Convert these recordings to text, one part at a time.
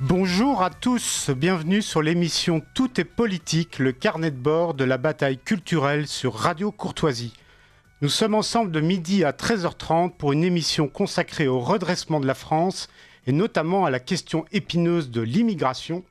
Bonjour à tous, bienvenue sur l'émission Tout est politique, le carnet de bord de la bataille culturelle sur Radio Courtoisie. Nous sommes ensemble de midi à 13h30 pour une émission consacrée au redressement de la France et notamment à la question épineuse de l'immigration.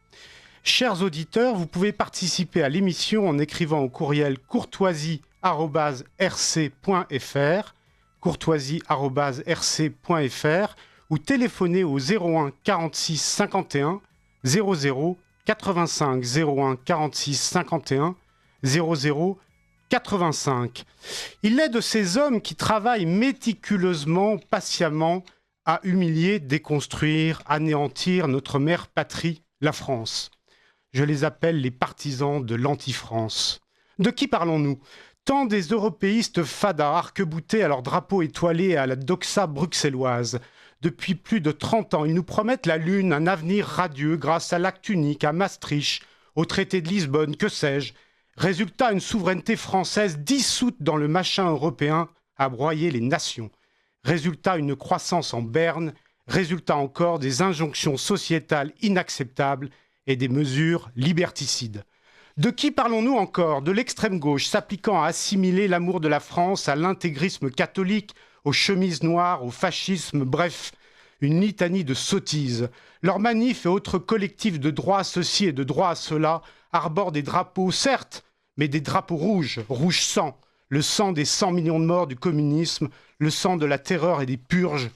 Chers auditeurs, vous pouvez participer à l'émission en écrivant au courriel courtoisie@rc.fr, courtoisie@rc.fr ou téléphoner au 01 46 51 00 85 01 46 51 00 85. Il est de ces hommes qui travaillent méticuleusement, patiemment, à humilier, déconstruire, anéantir notre mère patrie, la France. Je les appelle les partisans de l'anti-France. De qui parlons-nous ? Tant des européistes fadas arc-boutés à leur drapeau étoilé et à la doxa bruxelloise. Depuis plus de 30 ans, ils nous promettent la Lune, un avenir radieux grâce à l'acte unique, à Maastricht, au traité de Lisbonne, que sais-je. Résultat, une souveraineté française dissoute dans le machin européen à broyer les nations. Résultat, une croissance en berne. Résultat encore, des injonctions sociétales inacceptables et des mesures liberticides. De qui parlons-nous encore ? De l'extrême gauche s'appliquant à assimiler l'amour de la France à l'intégrisme catholique, aux chemises noires, au fascisme, bref, une litanie de sottises. Leurs manifs et autres collectifs de droits à ceci et de droits à cela arborent des drapeaux, certes, mais des drapeaux rouges, rouge sang, le sang des 100 millions de morts du communisme, le sang de la terreur et des purges.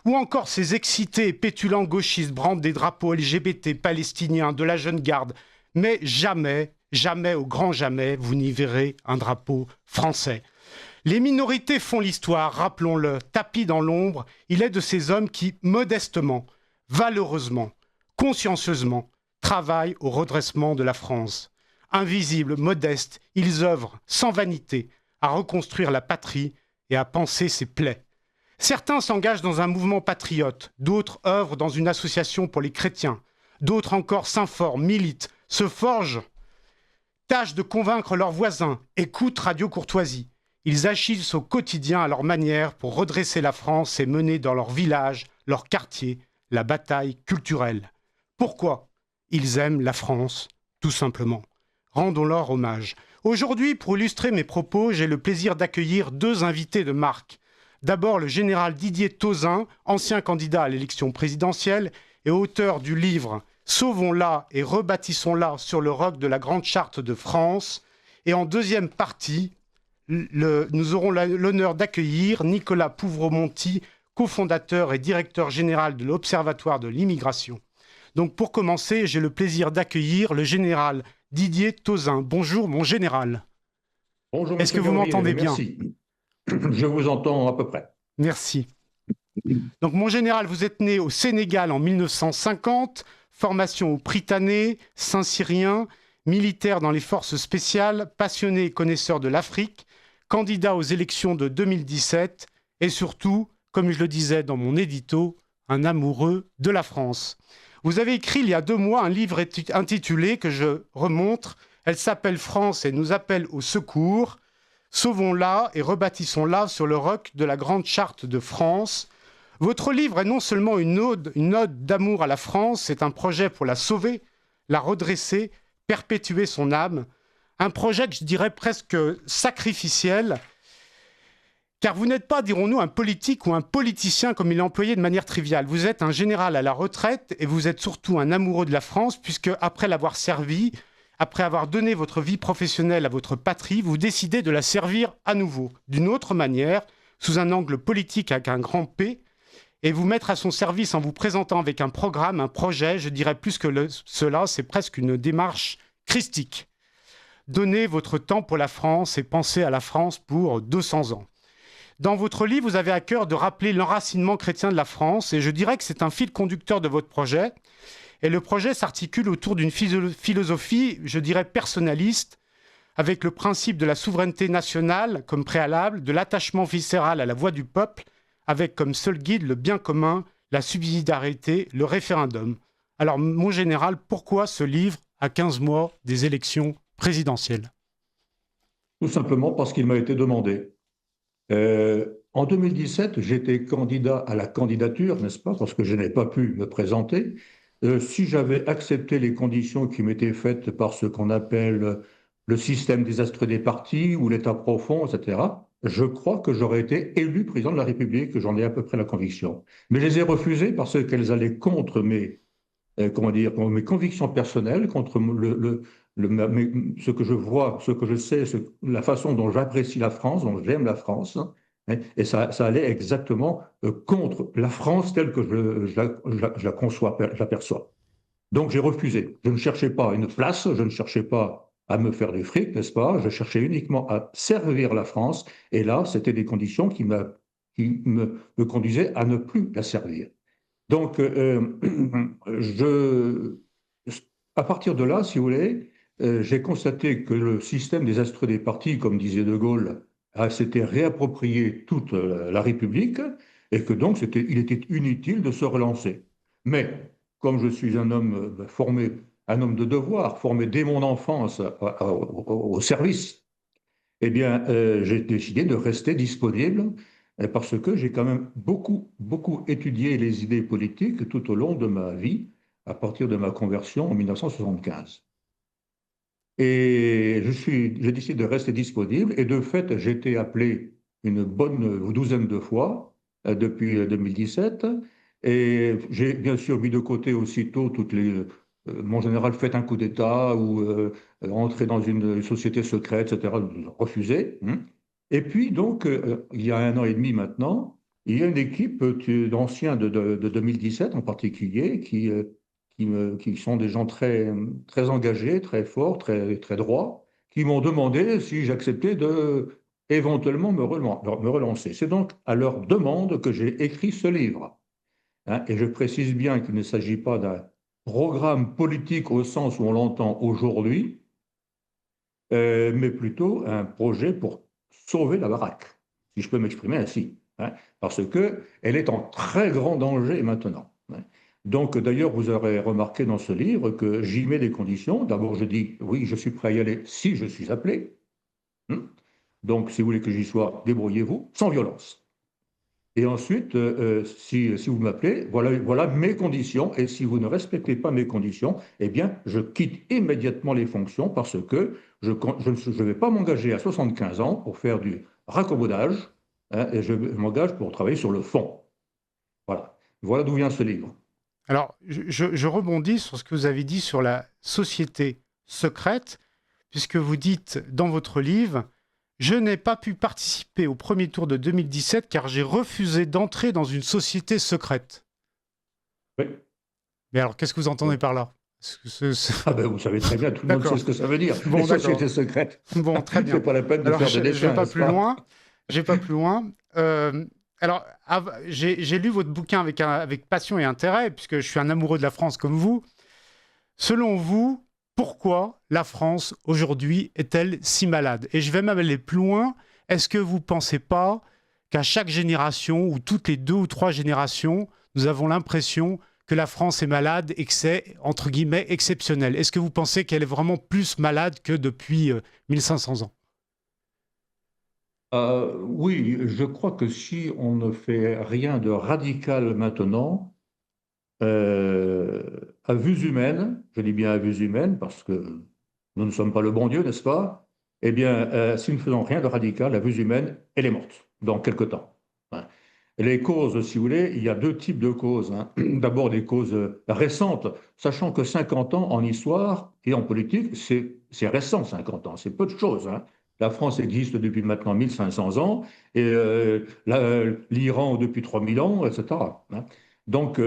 Ou encore ces excités et pétulants gauchistes brandent des drapeaux LGBT, palestiniens, de la jeune garde. Mais jamais, jamais, au grand jamais, vous n'y verrez un drapeau français. Les minorités font l'histoire, rappelons-le, tapis dans l'ombre, il est de ces hommes qui, modestement, valeureusement, consciencieusement, travaillent au redressement de la France. Invisibles, modestes, ils œuvrent, sans vanité, à reconstruire la patrie et à panser ses plaies. Certains s'engagent dans un mouvement patriote, d'autres œuvrent dans une association pour les chrétiens, d'autres encore s'informent, militent, se forgent, tâchent de convaincre leurs voisins, écoutent Radio Courtoisie. Ils agissent au quotidien à leur manière pour redresser la France et mener dans leur village, leur quartier, la bataille culturelle. Pourquoi ? Ils aiment la France, tout simplement. Rendons-leur hommage. Aujourd'hui, pour illustrer mes propos, j'ai le plaisir d'accueillir deux invités de marque. D'abord, le général Didier Tauzin, ancien candidat à l'élection présidentielle et auteur du livre « Sauvons-la et rebâtissons-la sur le roc de la Grande Charte de France ». Et en deuxième partie, nous aurons l'honneur d'accueillir Nicolas Pouvremonti, cofondateur et directeur général de l'Observatoire de l'immigration. Donc pour commencer, j'ai le plaisir d'accueillir le général Didier Tauzin. Bonjour mon général. Bonjour. Est-ce que vous m'entendez bien ? Merci. Je vous entends à peu près. Merci. Donc mon général, vous êtes né au Sénégal en 1950, formation au Prytanée, Saint-Cyrien, militaire dans les forces spéciales, passionné et connaisseur de l'Afrique, candidat aux élections de 2017 et surtout, comme je le disais dans mon édito, un amoureux de la France. Vous avez écrit il y a 2 mois un livre intitulé, que je remontre, elle s'appelle France et nous appelle au secours. Sauvons-la et rebâtissons-la sur le roc de la Grande Charte de France. Votre livre est non seulement une ode d'amour à la France, c'est un projet pour la sauver, la redresser, perpétuer son âme. Un projet que je dirais presque sacrificiel, car vous n'êtes pas, dirons-nous, un politique ou un politicien comme il est employé de manière triviale. Vous êtes un général à la retraite et vous êtes surtout un amoureux de la France, puisque après l'avoir servi, après avoir donné votre vie professionnelle à votre patrie, vous décidez de la servir à nouveau, d'une autre manière, sous un angle politique avec un grand P, et vous mettre à son service en vous présentant avec un programme, un projet, je dirais plus que cela, c'est presque une démarche christique. Donnez votre temps pour la France et pensez à la France pour 200 ans. Dans votre livre, vous avez à cœur de rappeler l'enracinement chrétien de la France, et je dirais que c'est un fil conducteur de votre projet. Et le projet s'articule autour d'une philosophie, je dirais, personnaliste, avec le principe de la souveraineté nationale comme préalable, de l'attachement viscéral à la voix du peuple, avec comme seul guide le bien commun, la subsidiarité, le référendum. Alors, mon général, pourquoi ce livre à 15 mois des élections présidentielles ? Tout simplement parce qu'il m'a été demandé. En 2017, j'étais candidat à la candidature, n'est-ce pas, parce que je n'ai pas pu me présenter. si j'avais accepté les conditions qui m'étaient faites par ce qu'on appelle le système des astres des partis ou l'État profond, etc., je crois que j'aurais été élu président de la République, j'en ai à peu près la conviction. Mais je les ai refusées parce qu'elles allaient contre comment dire, contre mes convictions personnelles, contre ce que je vois, ce que je sais, la façon dont j'apprécie la France, dont j'aime la France. Hein, et ça allait exactement contre la France telle que je la conçois, je l'aperçois. Donc j'ai refusé. Je ne cherchais pas une place, je ne cherchais pas à me faire du fric, n'est-ce pas? Je cherchais uniquement à servir la France. Et là, c'était des conditions qui me conduisaient à ne plus la servir. Donc, je, à partir de là, si vous voulez, j'ai constaté que le système des astres des partis, comme disait De Gaulle, s'était réapproprié toute la République et que donc il était inutile de se relancer. Mais comme je suis un homme formé, un homme de devoir, formé dès mon enfance au service, eh bien, j'ai décidé de rester disponible parce que j'ai quand même beaucoup, beaucoup étudié les idées politiques tout au long de ma vie, à partir de ma conversion en 1975. Et j'ai décidé de rester disponible et de fait, j'ai été appelé une bonne douzaine de fois depuis 2017 et j'ai bien sûr mis de côté aussitôt mon général, faites un coup d'État ou entrer dans une société secrète, etc. Refusé. Hein. Et puis donc, il y a 1 an et demi maintenant, il y a une équipe d'anciens de 2017 en particulier qui sont des gens très, très engagés, très forts, très, très droits, qui m'ont demandé si j'acceptais de éventuellement me relancer. C'est donc à leur demande que j'ai écrit ce livre. Hein, et je précise bien qu'il ne s'agit pas d'un programme politique au sens où on l'entend aujourd'hui, mais plutôt un projet pour sauver la baraque, si je peux m'exprimer ainsi, hein, parce qu'elle est en très grand danger maintenant. Hein. Donc, d'ailleurs, vous aurez remarqué dans ce livre que j'y mets des conditions. D'abord, je dis, oui, je suis prêt à y aller si je suis appelé. Hein. Donc, si vous voulez que j'y sois, débrouillez-vous, sans violence. Et ensuite, si vous m'appelez, voilà mes conditions. Et si vous ne respectez pas mes conditions, eh bien, je quitte immédiatement les fonctions parce que je ne vais pas m'engager à 75 ans pour faire du raccommodage, hein, et je m'engage pour travailler sur le fond. Voilà. Voilà d'où vient ce livre. Alors, je rebondis sur ce que vous avez dit sur la société secrète, puisque vous dites dans votre livre, je n'ai pas pu participer au premier tour de 2017 car j'ai refusé d'entrer dans une société secrète. Oui. Mais alors, qu'est-ce que vous entendez Oui. par là? Ah ben, vous savez très bien, tout le monde sait ce que ça veut dire. Bon, Les sociétés d'accord. secrètes. Bon, très C'est bien. pas la peine de Alors, faire de je ne vais dessin, pas n'est-ce plus pas? loin. Je vais pas plus loin. Alors, j'ai lu votre bouquin avec passion et intérêt, puisque je suis un amoureux de la France comme vous. Selon vous, pourquoi la France aujourd'hui est-elle si malade? Et je vais même aller plus loin. Est-ce que vous ne pensez pas qu'à chaque génération, ou toutes les 2 ou 3 générations, nous avons l'impression que la France est malade et que c'est, entre guillemets, exceptionnel? Est-ce que vous pensez qu'elle est vraiment plus malade que depuis 1500 ans? Oui, je crois que si on ne fait rien de radical maintenant, à vues humaines, je dis bien à vues humaines parce que nous ne sommes pas le bon Dieu, n'est-ce pas? Eh bien, si nous ne faisons rien de radical, à vues humaines, elle est morte dans quelque temps. Hein. Et les causes, si vous voulez, il y a 2 types de causes. Hein. D'abord, des causes récentes, sachant que 50 ans en histoire et en politique, c'est récent, 50 ans, c'est peu de choses. Hein. La France existe depuis maintenant 1500 ans et l'Iran depuis 3000 ans, etc. Hein. Donc,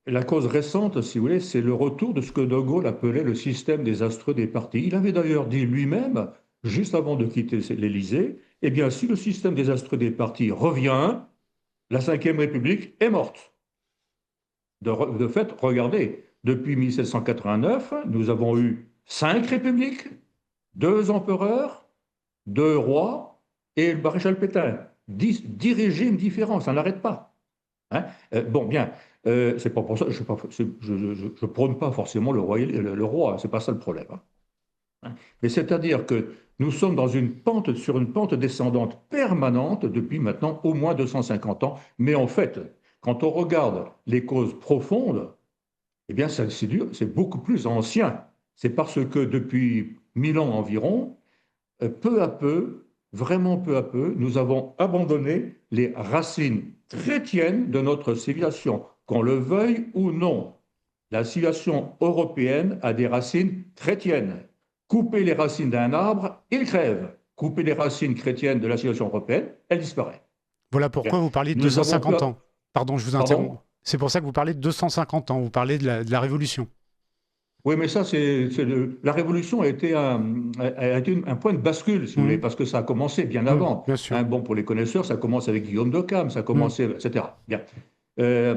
la cause récente, si vous voulez, c'est le retour de ce que De Gaulle appelait le système des astres des partis. Il avait d'ailleurs dit lui-même, juste avant de quitter l'Élysée, eh bien, si le système des astres des partis revient, la Ve République est morte. De fait, regardez, depuis 1789, nous avons eu 5 républiques, 2 empereurs, 2 rois et le maréchal Pétain. 10 régimes différents, ça n'arrête pas. Hein. Bon, bien, c'est pas pour ça, je prône pas forcément le roi, c'est pas ça le problème. Hein. Mais c'est-à-dire que nous sommes sur une pente descendante permanente depuis maintenant au moins 250 ans. Mais en fait, quand on regarde les causes profondes, Eh bien, c'est beaucoup plus ancien. C'est parce que depuis 1000 ans environ, peu à peu, vraiment peu à peu, nous avons abandonné les racines chrétiennes de notre civilisation, qu'on le veuille ou non. La civilisation européenne a des racines chrétiennes. Couper les racines d'un arbre, il crève. Couper les racines chrétiennes de la civilisation européenne, elle disparaît. Voilà pourquoi vous parlez de Nous avons 250 ans. Pardon, je vous interromps. Pardon? C'est pour ça que vous parlez de 250 ans, vous parlez de la Révolution. Oui, mais ça, la Révolution a été un point de bascule, si vous voulez, Mhm. parce que ça a commencé bien avant. Bien sûr. Hein, bon, pour les connaisseurs, ça commence avec Guillaume d'Occam, ça a Mhm. commencé, etc. Bien. Euh,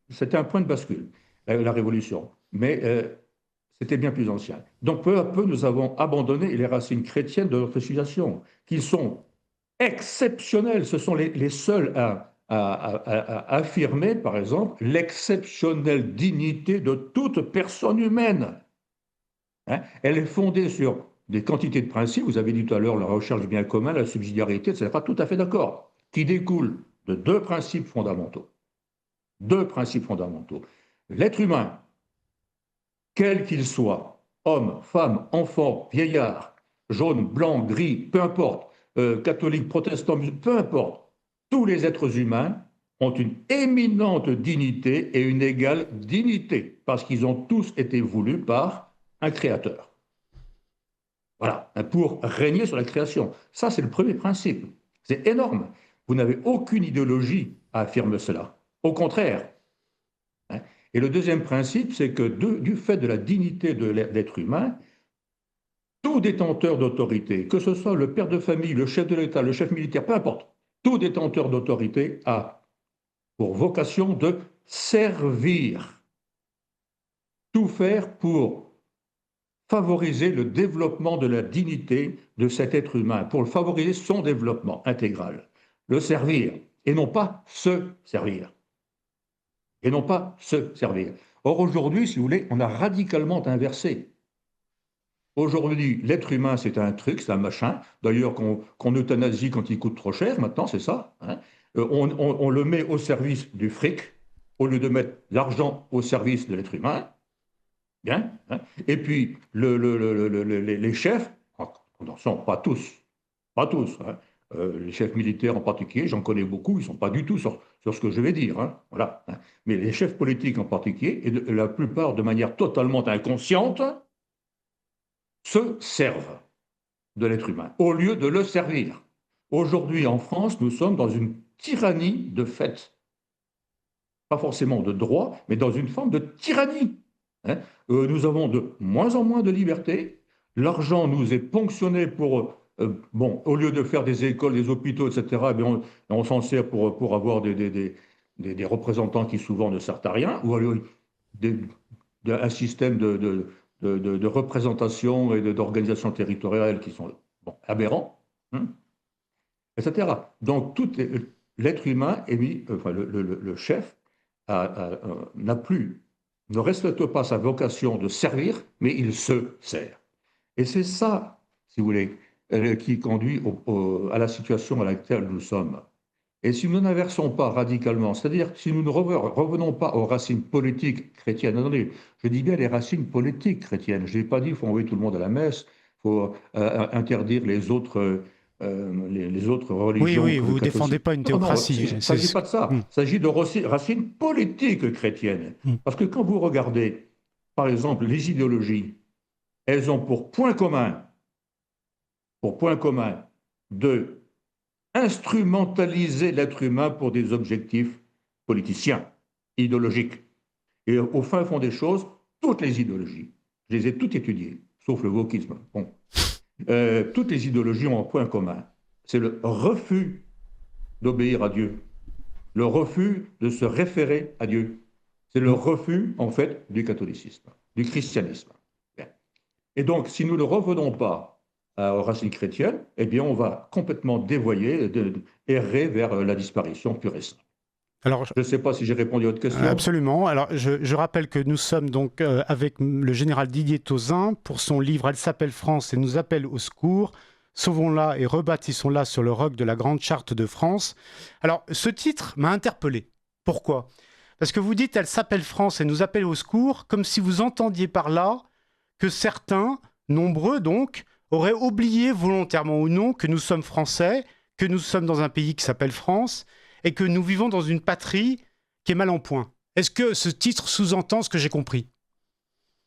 C'était un point de bascule, la Révolution. Mais c'était bien plus ancien. Donc, peu à peu, nous avons abandonné les racines chrétiennes de notre civilisation, qui sont exceptionnelles. Ce sont les seuls à affirmer, par exemple, l'exceptionnelle dignité de toute personne humaine. Hein. Elle est fondée sur des quantités de principes, vous avez dit tout à l'heure la recherche du bien commun, la subsidiarité, etc. Pas tout à fait d'accord, qui découlent de deux principes fondamentaux. Deux principes fondamentaux. L'être humain, quel qu'il soit, homme, femme, enfant, vieillard, jaune, blanc, gris, peu importe, catholique, protestant, peu importe, tous les êtres humains ont une éminente dignité et une égale dignité, parce qu'ils ont tous été voulus par un créateur. Voilà, pour régner sur la création. Ça, c'est le premier principe. C'est énorme. Vous n'avez aucune idéologie à affirmer cela. Au contraire. Hein. Et le deuxième principe, c'est que du fait de la dignité de l'être humain, tout détenteur d'autorité, que ce soit le père de famille, le chef de l'État, le chef militaire, peu importe, tout détenteur d'autorité a pour vocation de servir, tout faire pour favoriser le développement de la dignité de cet être humain, pour favoriser son développement intégral, le servir, et non pas se servir. Et non pas se servir. Or, aujourd'hui, si vous voulez, on a radicalement inversé. Aujourd'hui, l'être humain, c'est un truc, c'est un machin, d'ailleurs qu'on euthanasie quand il coûte trop cher, maintenant, c'est ça. Hein. On le met au service du fric, au lieu de mettre l'argent au service de l'être humain. Bien. Hein. Et puis, les chefs, n'en sont pas tous, pas tous, hein. Les chefs militaires en particulier, j'en connais beaucoup, ils ne sont pas du tout sur ce que je vais dire. Hein. Voilà. Hein. Mais les chefs politiques en particulier, et la plupart de manière totalement inconsciente, se servent de l'être humain, au lieu de le servir. Aujourd'hui, en France, nous sommes dans une tyrannie de fait. Pas forcément de droit, mais dans une forme de tyrannie. Hein. Nous avons de moins en moins de liberté. L'argent nous est ponctionné pour, bon, au lieu de faire des écoles, des hôpitaux, etc., eh on s'en sert pour avoir des représentants qui souvent ne servent à rien, ou alors un système de représentation et d'organisation territoriale qui sont bon, aberrants, hein, etc. Donc, l'être humain est mis, enfin, le chef n'a plus, ne respecte pas sa vocation de servir, mais il se sert. Et c'est ça, si vous voulez, qui conduit à la situation à laquelle nous sommes. Et si nous n'inversons pas radicalement, c'est-à-dire si nous ne revenons pas aux racines politiques chrétiennes, attendez, je dis bien les racines politiques chrétiennes, je n'ai pas dit qu'il faut envoyer tout le monde à la messe, il faut interdire les autres Oui, religions oui, que le vous ne défendez catholicisme. pas une Non, non, il théocratie. ne s'agit pas de ça, Hmm, il s'agit de racines politiques chrétiennes. hmm. Parce que quand vous regardez, par exemple, les idéologies, elles ont pour point commun de instrumentaliser l'être humain pour des objectifs politiciens, idéologiques. Et au fin fond des choses, toutes les idéologies, je les ai toutes étudiées, sauf le wokisme. Bon. Toutes les idéologies ont un point commun. C'est le refus d'obéir à Dieu, le refus de se référer à Dieu. C'est le refus, en fait, du catholicisme, du christianisme. Et donc, si nous ne revenons pas aux racines chrétiennes, eh bien, on va complètement dévoyer, errer vers la disparition pure et simple. Alors, Je ne sais pas si j'ai répondu à votre question. absolument. Alors, je rappelle que nous sommes donc avec le général Didier Tauzin pour son livre « Elle s'appelle France et nous appelle au secours. Sauvons-la et rebâtissons-la sur le roc de la Grande Charte de France ». Alors, ce titre m'a interpellé. Pourquoi ? Parce que vous dites, elle s'appelle France et nous appelle au secours, comme si vous entendiez par là que certains, nombreux donc, auraient oublié volontairement ou non que nous sommes français, que nous sommes dans un pays qui s'appelle France et que nous vivons dans une patrie qui est mal en point. Est-ce que ce titre sous-entend ce que j'ai compris?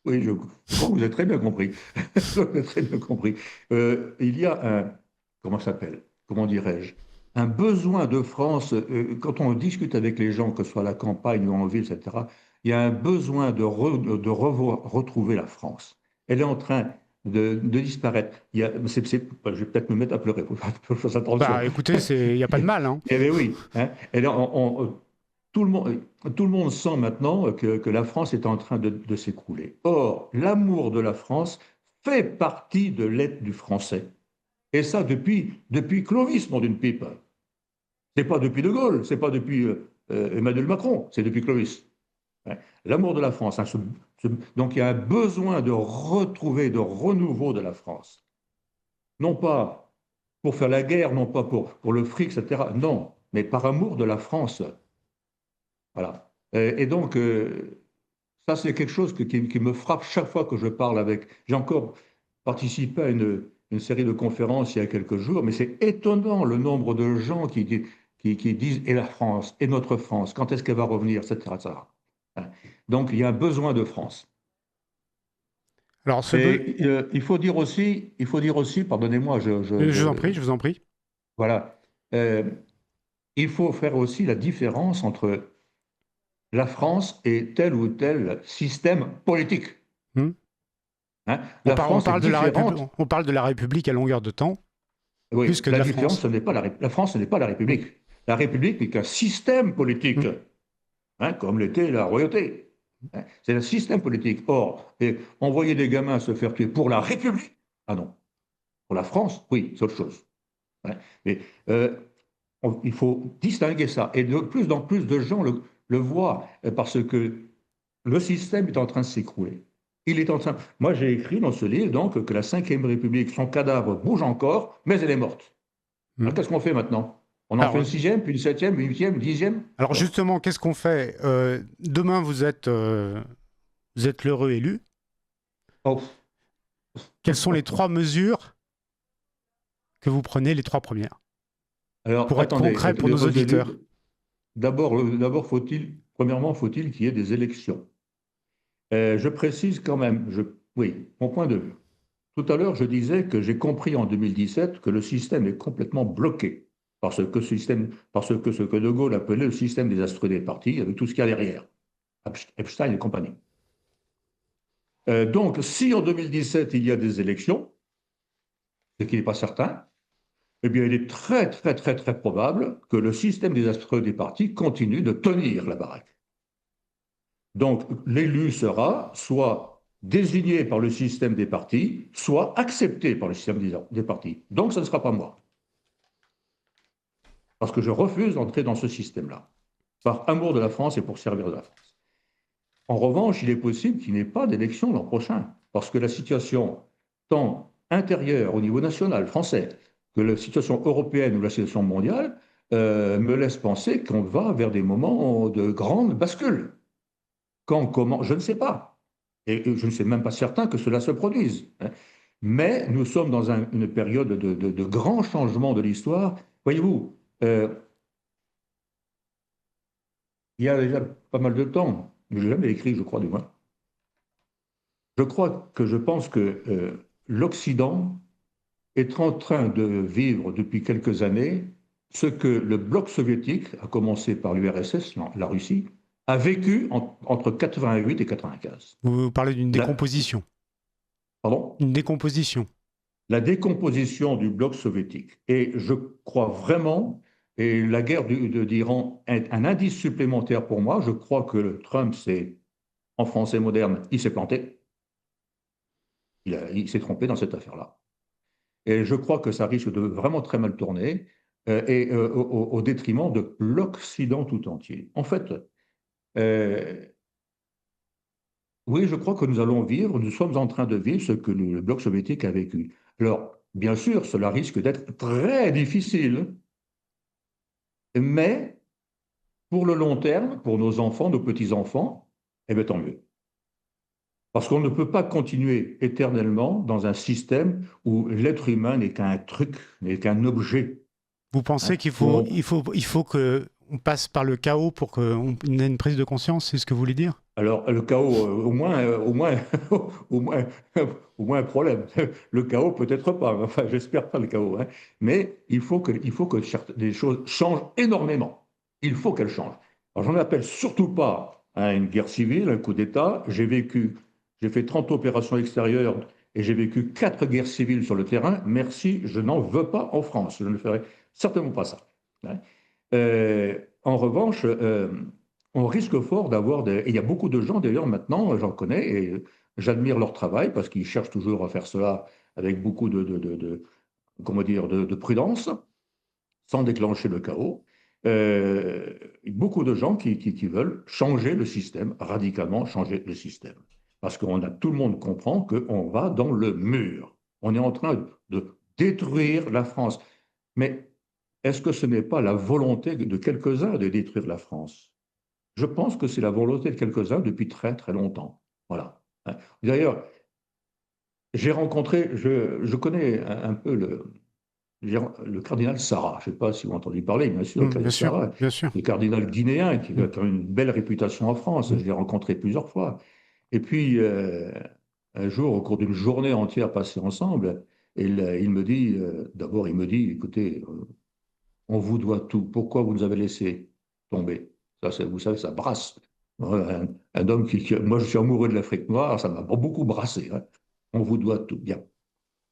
Oui, je crois que vous avez très bien compris. Vous avez très bien compris. Il y a un, comment ça s'appelle? Comment dirais-je? Un besoin de France, quand on discute avec les gens, que ce soit à la campagne ou en ville, etc., il y a un besoin de retrouver la France. Elle est en train de disparaître. Je vais peut-être me mettre à pleurer, il faut faire attention. Bah écoutez, il n'y a pas de mal, hein. Eh bien oui, hein, tout le monde sent maintenant que la France est en train de s'écrouler. Or, l'amour de la France fait partie de l'être du français. Et ça depuis Clovis, nom d'une pipe. C'est pas depuis De Gaulle, c'est pas depuis Emmanuel Macron, c'est depuis Clovis. Hein. L'amour de la France. Hein, donc il y a un besoin de retrouver, de renouveau de la France. Non pas pour faire la guerre, non pas pour le fric, etc. Non, mais par amour de la France. Voilà. Et donc, ça, c'est quelque chose qui me frappe chaque fois que je parle avec. J'ai encore participé à une série de conférences il y a quelques jours, mais c'est étonnant le nombre de gens qui disent et la France, et notre France, quand est-ce qu'elle va revenir, etc., etc. Hein. Donc, il y a un besoin de France. Alors, Et il faut dire aussi, pardonnez-moi, je vous en prie, je vous en prie. voilà, Euh, il faut faire aussi la différence entre la France et tel ou tel système politique. Hmm. Hein. On, La on France est parle de la différente. on parle de la République à longueur de temps, Oui, plus que de la la différence, France. ce n'est pas la France, ce n'est pas la Hmm. République. La République n'est qu'un système politique, Hmm. hein, comme l'était la royauté. Hein. C'est un système politique. Or, envoyer des gamins se faire tuer pour la République, ah non. Pour la France, oui, c'est autre chose. Hein. Mais euh, il faut distinguer ça. Et de plus en plus de gens le voient, parce que le système est en train de s'écrouler. Il est en train. Moi, j'ai écrit dans ce livre donc que la Ve République, son cadavre bouge encore, mais elle est morte. Hmm. Alors, qu'est-ce qu'on fait maintenant? On en fait Alors, une sixième, puis une septième, une huitième, une dixième? alors justement, qu'est-ce qu'on fait? Demain, vous êtes l'heureux élu. Oh. Quelles sont les 3 mesures que vous prenez, les 3 premières, Alors, pour être attendez, concret pour nos l'heureux élu, auditeurs? d'abord premièrement, faut-il qu'il y ait des élections? Je précise quand même, oui, mon point de vue. Tout à l'heure, je disais que j'ai compris en 2017 que le système est complètement bloqué parce que ce que De Gaulle appelait le système désastreux des partis, avec tout ce qu'il y a derrière, Epstein et compagnie. Donc, si en 2017 il y a des élections, ce qui n'est pas certain, eh bien, il est très, très, très, très probable que le système désastreux des partis continue de tenir la baraque. Donc, l'élu sera soit désigné par le système des partis, soit accepté par le système des partis. Donc, ce ne sera pas moi, parce que je refuse d'entrer dans ce système-là, par amour de la France et pour servir de la France. En revanche, il est possible qu'il n'y ait pas d'élection l'an prochain, parce que la situation, tant intérieure au niveau national français, que la situation européenne ou la situation mondiale, me laisse penser qu'on va vers des moments de grande bascule. Quand, comment, je ne sais pas. Et je ne suis même pas certain que cela se produise. Hein. Mais nous sommes dans une période de grands changements de l'histoire. Voyez-vous, il y a déjà pas mal de temps, je n'ai jamais écrit, je crois, du moins. Je pense que l'Occident est en train de vivre depuis quelques années ce que le bloc soviétique, à commencer par l'URSS, la Russie, a vécu entre 88 et 95. Vous parlez d'une La, décomposition. pardon? Une décomposition. La décomposition du bloc soviétique. Et je crois vraiment, et la guerre d'Iran est un indice supplémentaire pour moi, je crois que Trump, en français moderne, il s'est planté. Il s'est trompé dans cette affaire-là. Et je crois que ça risque de vraiment très mal tourner au détriment de l'Occident tout entier. En fait, euh, oui, je crois que nous sommes en train de vivre ce que le bloc soviétique a vécu. Alors, bien sûr, cela risque d'être très difficile, mais pour le long terme, pour nos enfants, nos petits-enfants, eh bien tant mieux. Parce qu'on ne peut pas continuer éternellement dans un système où l'être humain n'est qu'un truc, n'est qu'un objet. Vous pensez Hein, qu'il où faut, il faut que on passe par le chaos pour qu'on ait une prise de conscience, c'est ce que vous voulez dire? alors, le chaos, au moins, au moins un problème. Le chaos, peut-être pas, enfin, j'espère pas le chaos, hein. Mais il faut que les choses changent énormément. Il faut qu'elles changent. Alors, j'en appelle surtout pas à une guerre civile, un coup d'État. J'ai fait 30 opérations extérieures et j'ai vécu 4 guerres civiles sur le terrain. Merci, je n'en veux pas en France. Je ne ferai certainement pas ça. Hein. En revanche, on risque fort d'avoir des... et il y a beaucoup de gens, d'ailleurs, maintenant, j'en connais, et j'admire leur travail parce qu'ils cherchent toujours à faire cela avec beaucoup comment dire, de prudence, sans déclencher le chaos. Beaucoup de gens qui veulent changer le système, radicalement changer le système. Parce tout le monde comprend qu'on va dans le mur. On est en train de détruire la France. Mais est-ce que ce n'est pas la volonté de quelques-uns de détruire la France? Je pense que c'est la volonté de quelques-uns depuis très très longtemps. Voilà. D'ailleurs, je connais un peu le cardinal Sarah. Je ne sais pas si vous avez entendu parler, bien sûr, le Bien cardinal sûr, Sarah, bien sûr. le cardinal guinéen qui Mm, a quand même une belle réputation en France. mm. Je l'ai rencontré plusieurs fois. Et puis, un jour, au cours d'une journée entière passée ensemble, il me dit, d'abord, il me dit, écoutez, on vous doit tout. Pourquoi vous nous avez laissé tomber? Ça, vous savez, ça brasse. Un homme moi, je suis amoureux de l'Afrique noire, ça m'a beaucoup brassé. Hein. On vous doit tout. Bien.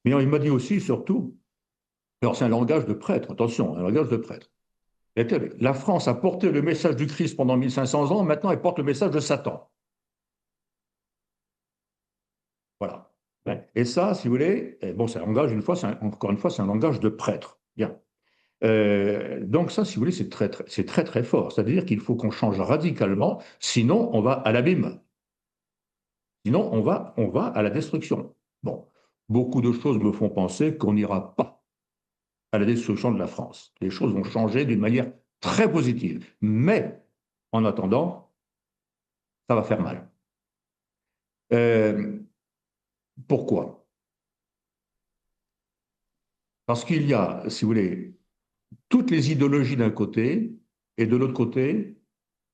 Mais il m'a dit aussi, surtout, alors c'est un langage de prêtre, attention, un langage de prêtre. La France a porté le message du Christ pendant 1500 ans, maintenant elle porte le message de Satan. Voilà. Ouais. Et ça, si vous voulez, bon, c'est un langage, encore une fois, c'est un langage de prêtre. Bien. Donc ça, si vous voulez, c'est très, très fort. C'est-à-dire qu'il faut qu'on change radicalement, sinon on va à l'abîme. Sinon, on va à la destruction. Bon, beaucoup de choses me font penser qu'on n'ira pas à la destruction de la France. Les choses vont changer d'une manière très positive. Mais, en attendant, ça va faire mal. Euh, Pourquoi? Parce qu'il y a, si vous voulez, toutes les idéologies d'un côté, et de l'autre côté,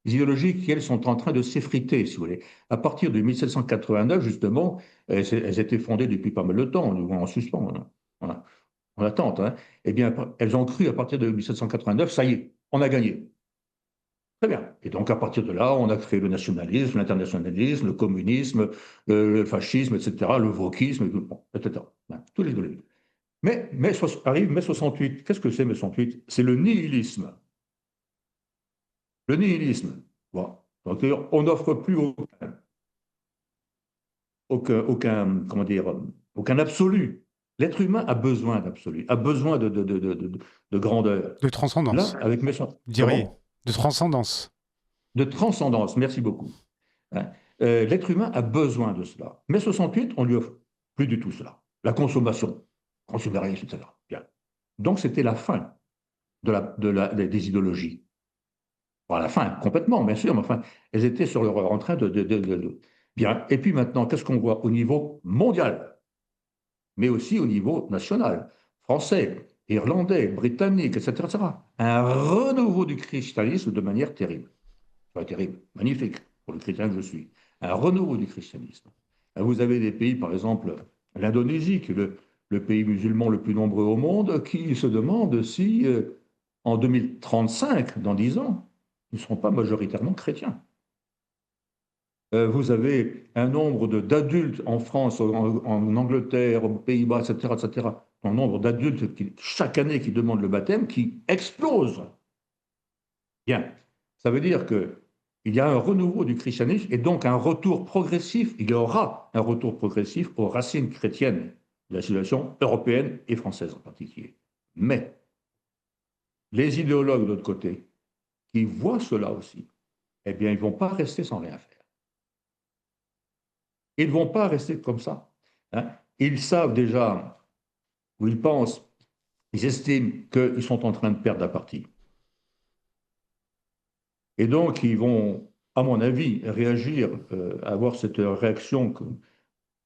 les idéologies qui, elles, sont en train de s'effriter, si vous voulez. À partir de 1789, justement, elles étaient fondées depuis pas mal de temps, en suspens, hein, voilà, en attente. Hein. Eh bien, elles ont cru à partir de 1789, ça y est, on a gagné. Très bien. Et donc, à partir de là, on a créé le nationalisme, l'internationalisme, le communisme, le fascisme, etc., le wokisme, bon, etc. Hein, tous les idéologies. Arrive mai 68. Qu'est-ce que c'est mai 68? C'est le nihilisme. Le nihilisme. Bon. Donc, on n'offre plus comment dire, aucun absolu. L'être humain a besoin d'absolu, a besoin de grandeur. De Là, transcendance, avec mes... vous diriez. Comment? De transcendance. De transcendance, merci beaucoup. Hein. L'être humain a besoin de cela. Mais 68, on lui offre plus du tout cela. La consommation, consumérisme, etc. Bien. Donc, c'était la fin des idéologies. Bon, à la fin, complètement, bien sûr, mais enfin, elles étaient sur leur en train Bien. Et puis maintenant, qu'est-ce qu'on voit au niveau mondial, mais aussi au niveau national, français, irlandais, britannique, etc., etc. Un renouveau du christianisme de manière terrible. Pas terrible, magnifique pour le chrétien que je suis. Un renouveau du christianisme. Vous avez des pays, par exemple, l'Indonésie, qui est le pays musulman le plus nombreux au monde, qui se demande si, en 2035, dans 10 ans, ils ne seront pas majoritairement chrétiens. Vous avez un nombre d'adultes en France, en Angleterre, aux Pays-Bas, etc., etc., un nombre d'adultes chaque année qui demandent le baptême qui explose. Bien. Ça veut dire qu'il y a un renouveau du christianisme et donc un retour progressif, il y aura un retour progressif aux racines chrétiennes de la civilisation européenne et française en particulier. Mais les idéologues de l'autre côté, qui voient cela aussi, eh bien, ils ne vont pas rester sans rien faire. Ils ne vont pas rester comme ça. Hein. Ils savent déjà, ou ils pensent, ils estiment qu'ils sont en train de perdre la partie. Et donc, ils vont, à mon avis, réagir, avoir cette réaction que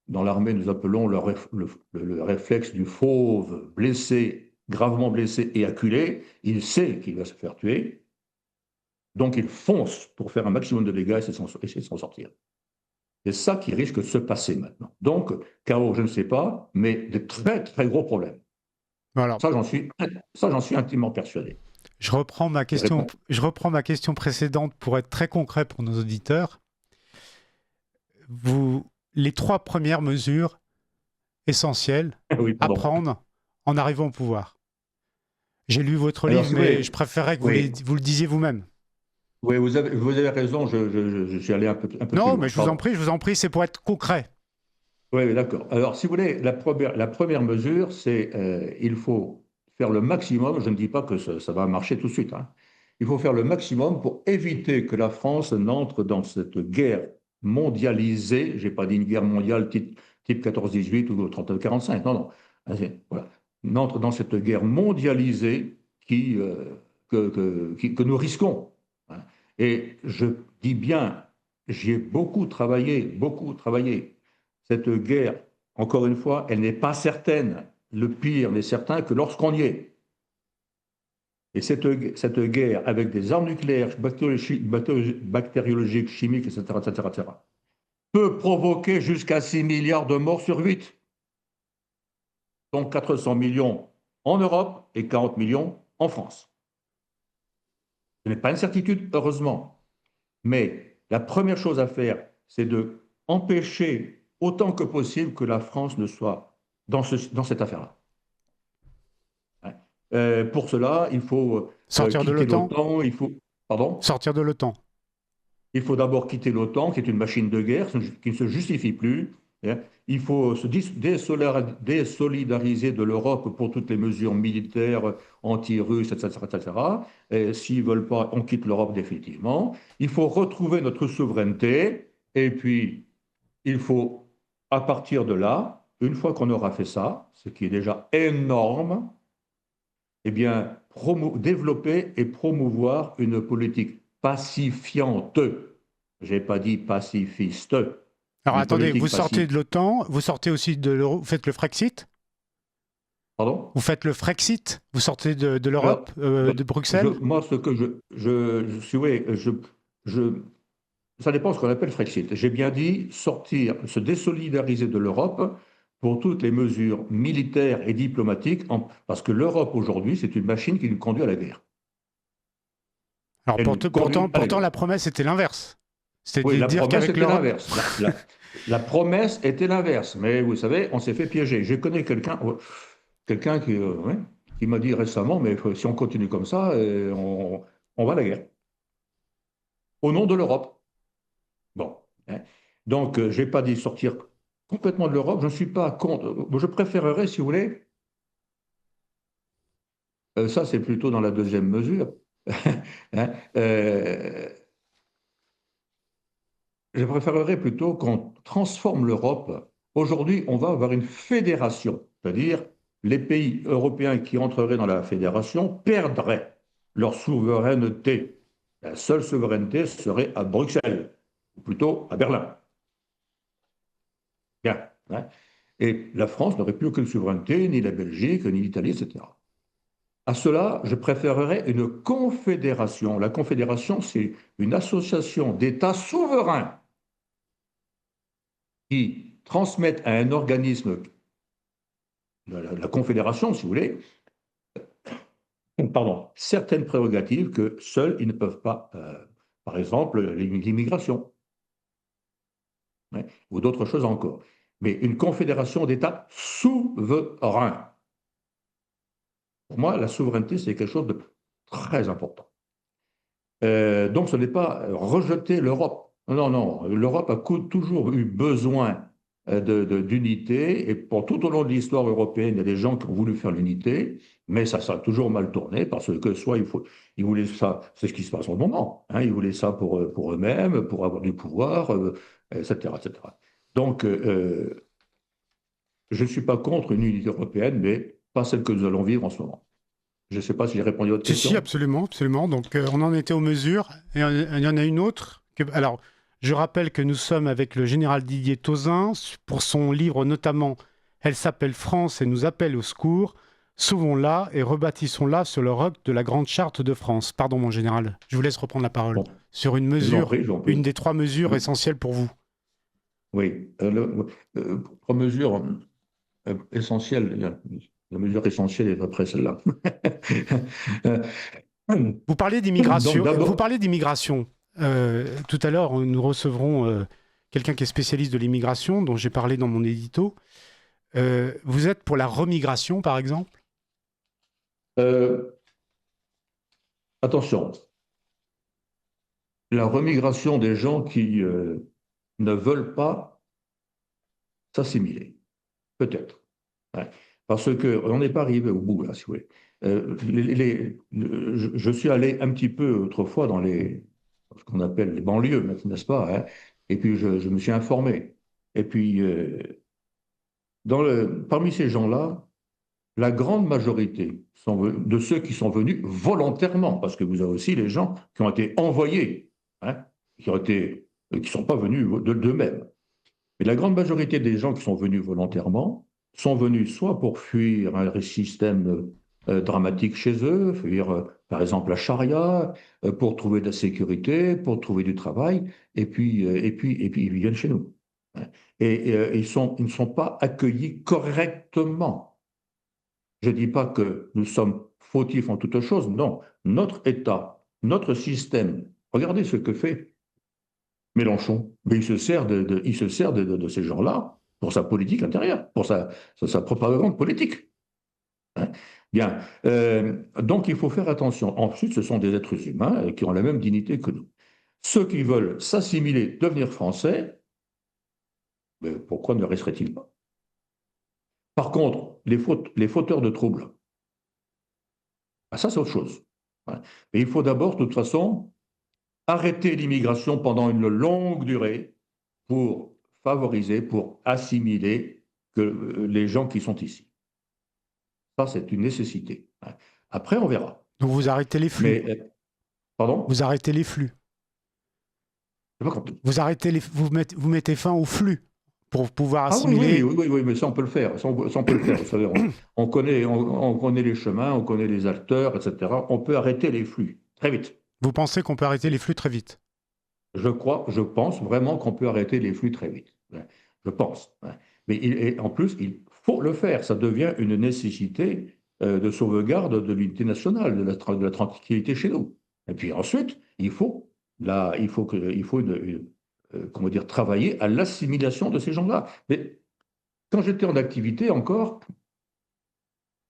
dans l'armée nous appelons le réflexe du fauve blessé, gravement blessé et acculé. Il sait qu'il va se faire tuer, donc il fonce pour faire un maximum de dégâts et essayer de s'en sortir. C'est ça qui risque de se passer maintenant. Donc, chaos, je ne sais pas, mais de très, très gros problèmes. Voilà. Ça, j'en suis intimement persuadé. Je reprends ma question précédente pour être très concret pour nos auditeurs. Les 3 premières mesures essentielles Oui, à pardon. prendre en arrivant au pouvoir. J'ai lu votre Alors, livre, si vous mais je voulez, préférerais que oui, vous le disiez vous-même. oui, vous avez raison, je suis allé un peu plus Non, mais loin. Pardon. je vous en prie, c'est pour être concret. Oui, oui, d'accord. Alors, si vous voulez, la première mesure, c'est il faut faire le maximum. Je ne dis pas que ça va marcher tout de suite, hein. Il faut faire le maximum pour éviter que la France n'entre dans cette guerre mondialisée. Je n'ai pas dit une guerre mondiale type 14-18 ou 39-45. Non, non. Voilà. N'entre dans cette guerre mondialisée que nous risquons, hein. Et je dis bien, j'y ai beaucoup travaillé, beaucoup travaillé. Cette guerre, encore une fois, elle n'est pas certaine. Le pire n'est certain que lorsqu'on y est. Et cette guerre, avec des armes nucléaires, bactériologiques, chimiques, etc., etc., etc., peut provoquer jusqu'à 6 milliards de morts sur 8. Donc 400 millions en Europe et 40 millions en France. Ce n'est pas une certitude, heureusement. Mais la première chose à faire, c'est de empêcher autant que possible que la France ne soit dans cette affaire-là. Ouais. Pour cela, il faut Sortir de quitter l'OTAN. l'OTAN, pardon, Sortir de l'OTAN. il faut d'abord quitter l'OTAN, qui est une machine de guerre qui ne se justifie plus, hein. Il faut se désolidariser de l'Europe pour toutes les mesures militaires anti-russes, etc., etc. Et s'ils ne veulent pas, on quitte l'Europe définitivement. Il faut retrouver notre souveraineté, et puis il faut, à partir de là, une fois qu'on aura fait ça, ce qui est déjà énorme, eh bien, développer et promouvoir une politique pacifiante. Je n'ai pas dit pacifiste, Alors une attendez, vous politique sortez de pacifique. l'OTAN, vous sortez aussi de l'euro, vous faites le Frexit. Pardon? Vous faites le Frexit, vous sortez de l'Europe, Alors, de Bruxelles. moi, ce que je suis, oui, je- ça dépend de ce qu'on appelle Frexit. J'ai bien dit sortir, se désolidariser de l'Europe pour toutes les mesures militaires et diplomatiques, parce que l'Europe aujourd'hui, c'est une machine qui nous conduit à la guerre. Alors Elle nous conduit à la pourtant, guerre. la promesse était l'inverse. C'était Oui, de la dire promesse qu'avec était l'Europe. l'inverse. La promesse était l'inverse. Mais vous savez, on s'est fait piéger. Je connais quelqu'un ouais, qui m'a dit récemment, mais si on continue comme ça, on va à la guerre. Au nom de l'Europe. Bon, hein. Donc, je n'ai pas dit sortir complètement de l'Europe. Je ne suis pas contre. Je préférerais, si vous voulez, ça c'est plutôt dans la deuxième mesure, hein, je préférerais plutôt qu'on transforme l'Europe. Aujourd'hui, on va avoir une fédération, c'est-à-dire les pays européens qui entreraient dans la fédération perdraient leur souveraineté. La seule souveraineté serait à Bruxelles, ou plutôt à Berlin. Bien, hein. Et la France n'aurait plus aucune souveraineté, ni la Belgique, ni l'Italie, etc. À cela, je préférerais une confédération. La confédération, c'est une association d'États souverains qui transmettent à un organisme, la confédération, si vous voulez, pardon, certaines prérogatives que seuls ils ne peuvent pas, par exemple l'immigration, hein, ou d'autres choses encore. Mais une confédération d'États souverains. Pour moi, la souveraineté, c'est quelque chose de très important. Donc, ce n'est pas rejeter l'Europe. Non, non, l'Europe a toujours eu besoin d'unité, et pour tout au long de l'histoire européenne, il y a des gens qui ont voulu faire l'unité, mais ça a toujours mal tourné, parce que soit ils voulaient ça, c'est ce qui se passe en ce moment, hein, ils voulaient ça pour eux-mêmes, pour avoir du pouvoir, etc., etc. Donc, je ne suis pas contre une unité européenne, mais pas celle que nous allons vivre en ce moment. Je ne sais pas si j'ai répondu à votre Si, si, question. absolument, absolument. Donc, on en était aux mesures. Et il y en a une autre. Alors, je rappelle que nous sommes avec le général Didier Tauzin pour son livre notamment Elle s'appelle France et nous appelle au secours. Sauvons-la et rebâtissons-la sur le roc de la Grande Charte de France. Pardon, mon général. Je vous laisse reprendre la parole. Bon, Sur une je vous en mesure, prie, je vous en une prie. des 3 mesures essentielles pour vous. Oui, trois mesures essentielles. La mesure essentielle est après celle-là. Vous parlez Donc d'immigration. Vous d'abord, parlez d'immigration. Tout à l'heure, nous recevrons quelqu'un qui est spécialiste de l'immigration, dont j'ai parlé dans mon édito. Vous êtes pour la remigration, par exemple? euh, attention, la remigration des gens qui ne veulent pas s'assimiler, peut-être. Ouais. Parce qu'on n'est pas arrivé au bout, là, si vous voulez. Je suis allé un petit peu autrefois dans ce qu'on appelle les banlieues, n'est-ce pas, hein. Et puis je me suis informé. Et puis, parmi ces gens-là, la grande majorité de ceux qui sont venus volontairement, parce que vous avez aussi les gens qui ont été envoyés, hein, qui sont pas venus d'eux-mêmes. Mais la grande majorité des gens qui sont venus volontairement sont venus soit pour fuir un système dramatique chez eux, fuir par exemple la charia, pour trouver de la sécurité, pour trouver du travail, et puis ils viennent chez nous. Hein. Et ils ne sont pas accueillis correctement. Je ne dis pas que nous sommes fautifs en toutes choses, non. Notre État, notre système, regardez ce que fait Mélenchon. Mais il se sert de ces gens-là pour sa politique intérieure, pour sa propagande politique. Hein. Bien. Donc il faut faire attention. Ensuite, ce sont des êtres humains qui ont la même dignité que nous. Ceux qui veulent s'assimiler, devenir français, mais pourquoi ne le resteraient-ils pas? Par contre, les fauteurs de troubles, ah, ça c'est autre chose. Hein. Mais il faut d'abord, de toute façon, arrêter l'immigration pendant une longue durée pour favoriser, pour assimiler les gens qui sont ici. Ça, c'est une nécessité. Après, on verra. Donc vous arrêtez les flux. Mais, pardon? Vous arrêtez les flux. J'ai pas compris. Vous mettez fin aux flux pour pouvoir Ah oui, oui, assimiler. oui, oui, oui, mais ça, on peut le faire. Ça, on peut le faire. Vous savez, on connaît les chemins, on connaît les acteurs, etc. On peut arrêter les flux très vite. Vous pensez qu'on peut arrêter les flux très vite? Je pense vraiment qu'on peut arrêter les flux très vite. Ouais. Je pense. Ouais. Mais et en plus, il faut le faire. Ça devient une nécessité de sauvegarde de l'unité nationale, de la tranquillité chez nous. Et puis ensuite, il faut comment dire, travailler à l'assimilation de ces gens-là. Mais quand j'étais en activité encore,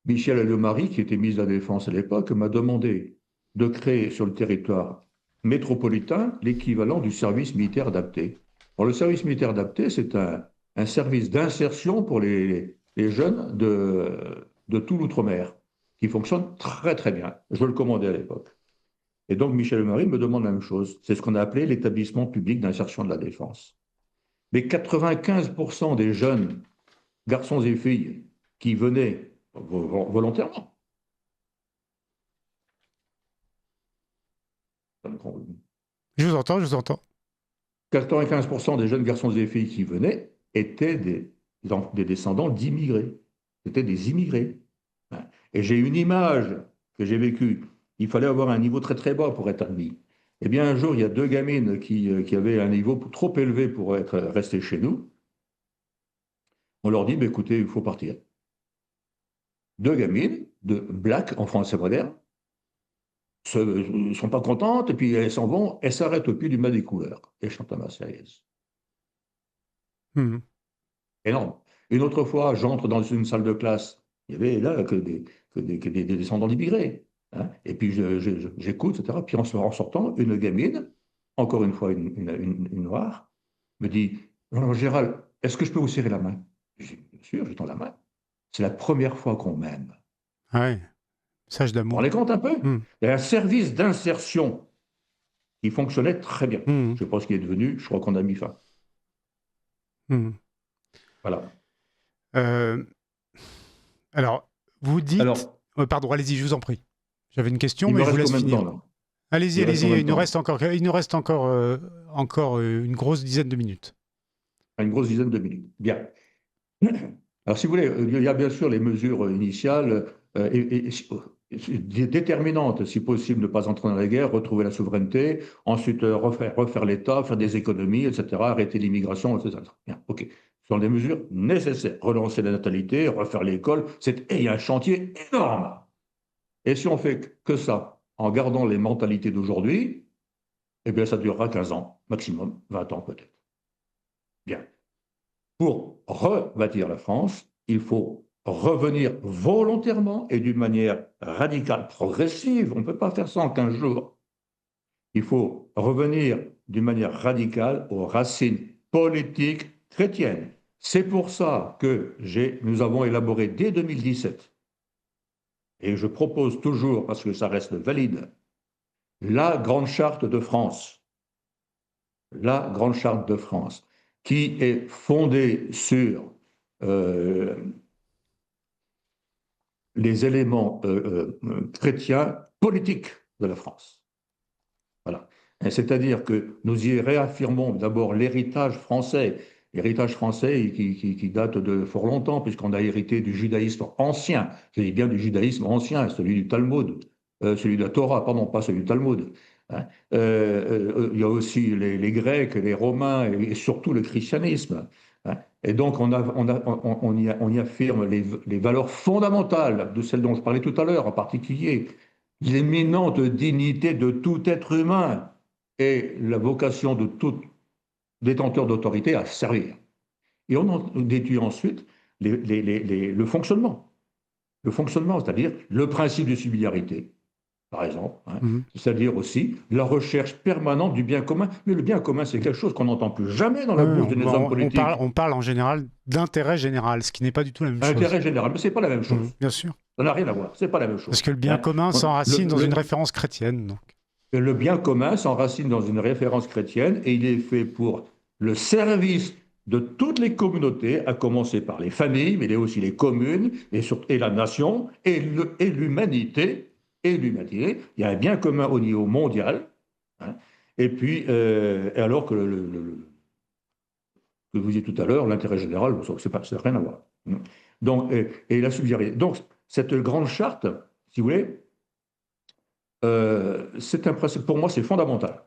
Michel Allemarie, qui était ministre de la Défense à l'époque, m'a demandé de créer sur le territoire métropolitain l'équivalent du service militaire adapté. Alors, le service militaire adapté, c'est un service d'insertion pour les jeunes de tout l'outre-mer, qui fonctionne très très bien. Je le commandais à l'époque. Et donc Michel Allemarie me demande la même chose. C'est ce qu'on a appelé l'établissement public d'insertion de la défense. Mais 95% des jeunes garçons et filles qui venaient volontairement, Je vous entends, je vous entends. 95% des jeunes garçons et filles qui venaient étaient des descendants d'immigrés. C'était des immigrés. Et j'ai une image que j'ai vécue. Il fallait avoir un niveau très très bas pour être admis. Eh bien, un jour, il y a deux gamines qui avaient un niveau trop élevé pour être restées chez nous. On leur dit, bah, écoutez, il faut partir. Deux gamines de black en français moderne ne sont pas contentes, et puis elles s'en vont, elles s'arrêtent au pied du mât des couleurs et chantent la Marseillaise. Mhm. Énorme. Une autre fois, j'entre dans une salle de classe, il y avait là que des descendants d'immigrés. Hein. Et puis j'écoute, etc. Puis en sortant, une gamine, encore une fois une noire, me dit, alors, Gérald, est-ce que je peux vous serrer la main? Je dis, bien sûr, je tends la main. C'est la première fois qu'on m'aime. Ouais, message Vous vous rendez d'amour. compte un peu? Mhm. Il y a un service d'insertion qui fonctionnait très bien. Mhm. Je pense qu'il est devenu, je crois qu'on a mis fin. Mhm. Voilà. Euh, alors, vous dites... Alors, Pardon, allez-y, je vous en prie. J'avais une question, Il me mais je vous reste laisse combien de temps, finir. là? Allez-y, Il reste allez-y, combien de il nous temps, là? reste encore une grosse dizaine de minutes. Une grosse dizaine de minutes. Bien. Alors, si vous voulez, il y a bien sûr les mesures initiales déterminantes, si possible, ne pas entrer dans la guerre, retrouver la souveraineté, ensuite refaire l'État, faire des économies, etc., arrêter l'immigration, etc. Bien, OK. Ce sont des mesures nécessaires. Relancer la natalité, refaire l'école, et il y a un chantier énorme. Et si on fait que ça, en gardant les mentalités d'aujourd'hui, eh bien, ça durera 15 ans, maximum, 20 ans peut-être. Bien. Pour rebâtir la France, il faut revenir volontairement et d'une manière radicale, progressive. On ne peut pas faire ça en 15 jours. Il faut revenir d'une manière radicale aux racines politiques chrétiennes. C'est pour ça que nous avons élaboré dès 2017, et je propose toujours, parce que ça reste valide, la Grande Charte de France. La Grande Charte de France, qui est fondée sur euh, les éléments chrétiens politiques de la France. Voilà. C'est-à-dire que nous y réaffirmons d'abord l'héritage français qui date de fort longtemps, puisqu'on a hérité du judaïsme ancien, je dis bien du judaïsme ancien, celui du Talmud, celui de la Torah, pardon, pas celui du Talmud. Hein. Il y a aussi les Grecs, les Romains et surtout le christianisme. Hein. Et donc on y affirme les valeurs fondamentales de celles dont je parlais tout à l'heure, en particulier l'éminente dignité de tout être humain et la vocation de tout détenteur d'autorité à servir. Et on en déduit ensuite le fonctionnement. Le fonctionnement, c'est-à-dire le principe de subsidiarité, par exemple, hein, c'est-à-dire aussi la recherche permanente du bien commun. Mais le bien commun, c'est quelque chose qu'on n'entend plus jamais dans la bouche de nos hommes politiques. On parle en général d'intérêt général, ce qui n'est pas du tout la même chose. Intérêt général, mais ce n'est pas la même chose. Bien sûr. Ça n'a rien à voir, ce n'est pas la même chose. Parce que le bien commun s'enracine dans une référence chrétienne. Donc. Le bien commun s'enracine dans une référence chrétienne et il est fait pour le service de toutes les communautés, à commencer par les familles, mais il y a aussi les communes et la nation et l'humanité. Il y a un bien commun au niveau mondial. Hein, et puis, alors que que vous disiez tout à l'heure, l'intérêt général, ça n'a rien à voir. Donc, et la subsidiarité. Donc, cette grande charte, si vous voulez, c'est un principe, pour moi, c'est fondamental.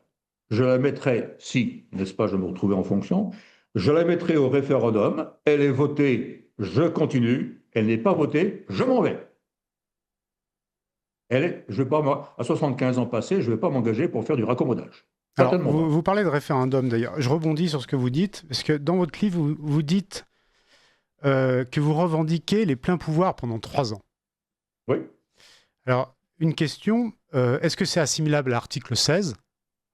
Je la mettrai, si, n'est-ce pas, je me retrouvais en fonction, je la mettrai au référendum, elle est votée, je continue, elle n'est pas votée, je m'en vais. Je vais pas, à 75 ans passés, je ne vais pas m'engager pour faire du raccommodage. Alors, vous parlez de référendum d'ailleurs. Je rebondis sur ce que vous dites, parce que dans votre livre, vous dites que vous revendiquez les pleins pouvoirs pendant 3 ans. Oui. Alors, une question, est-ce que c'est assimilable à l'article 16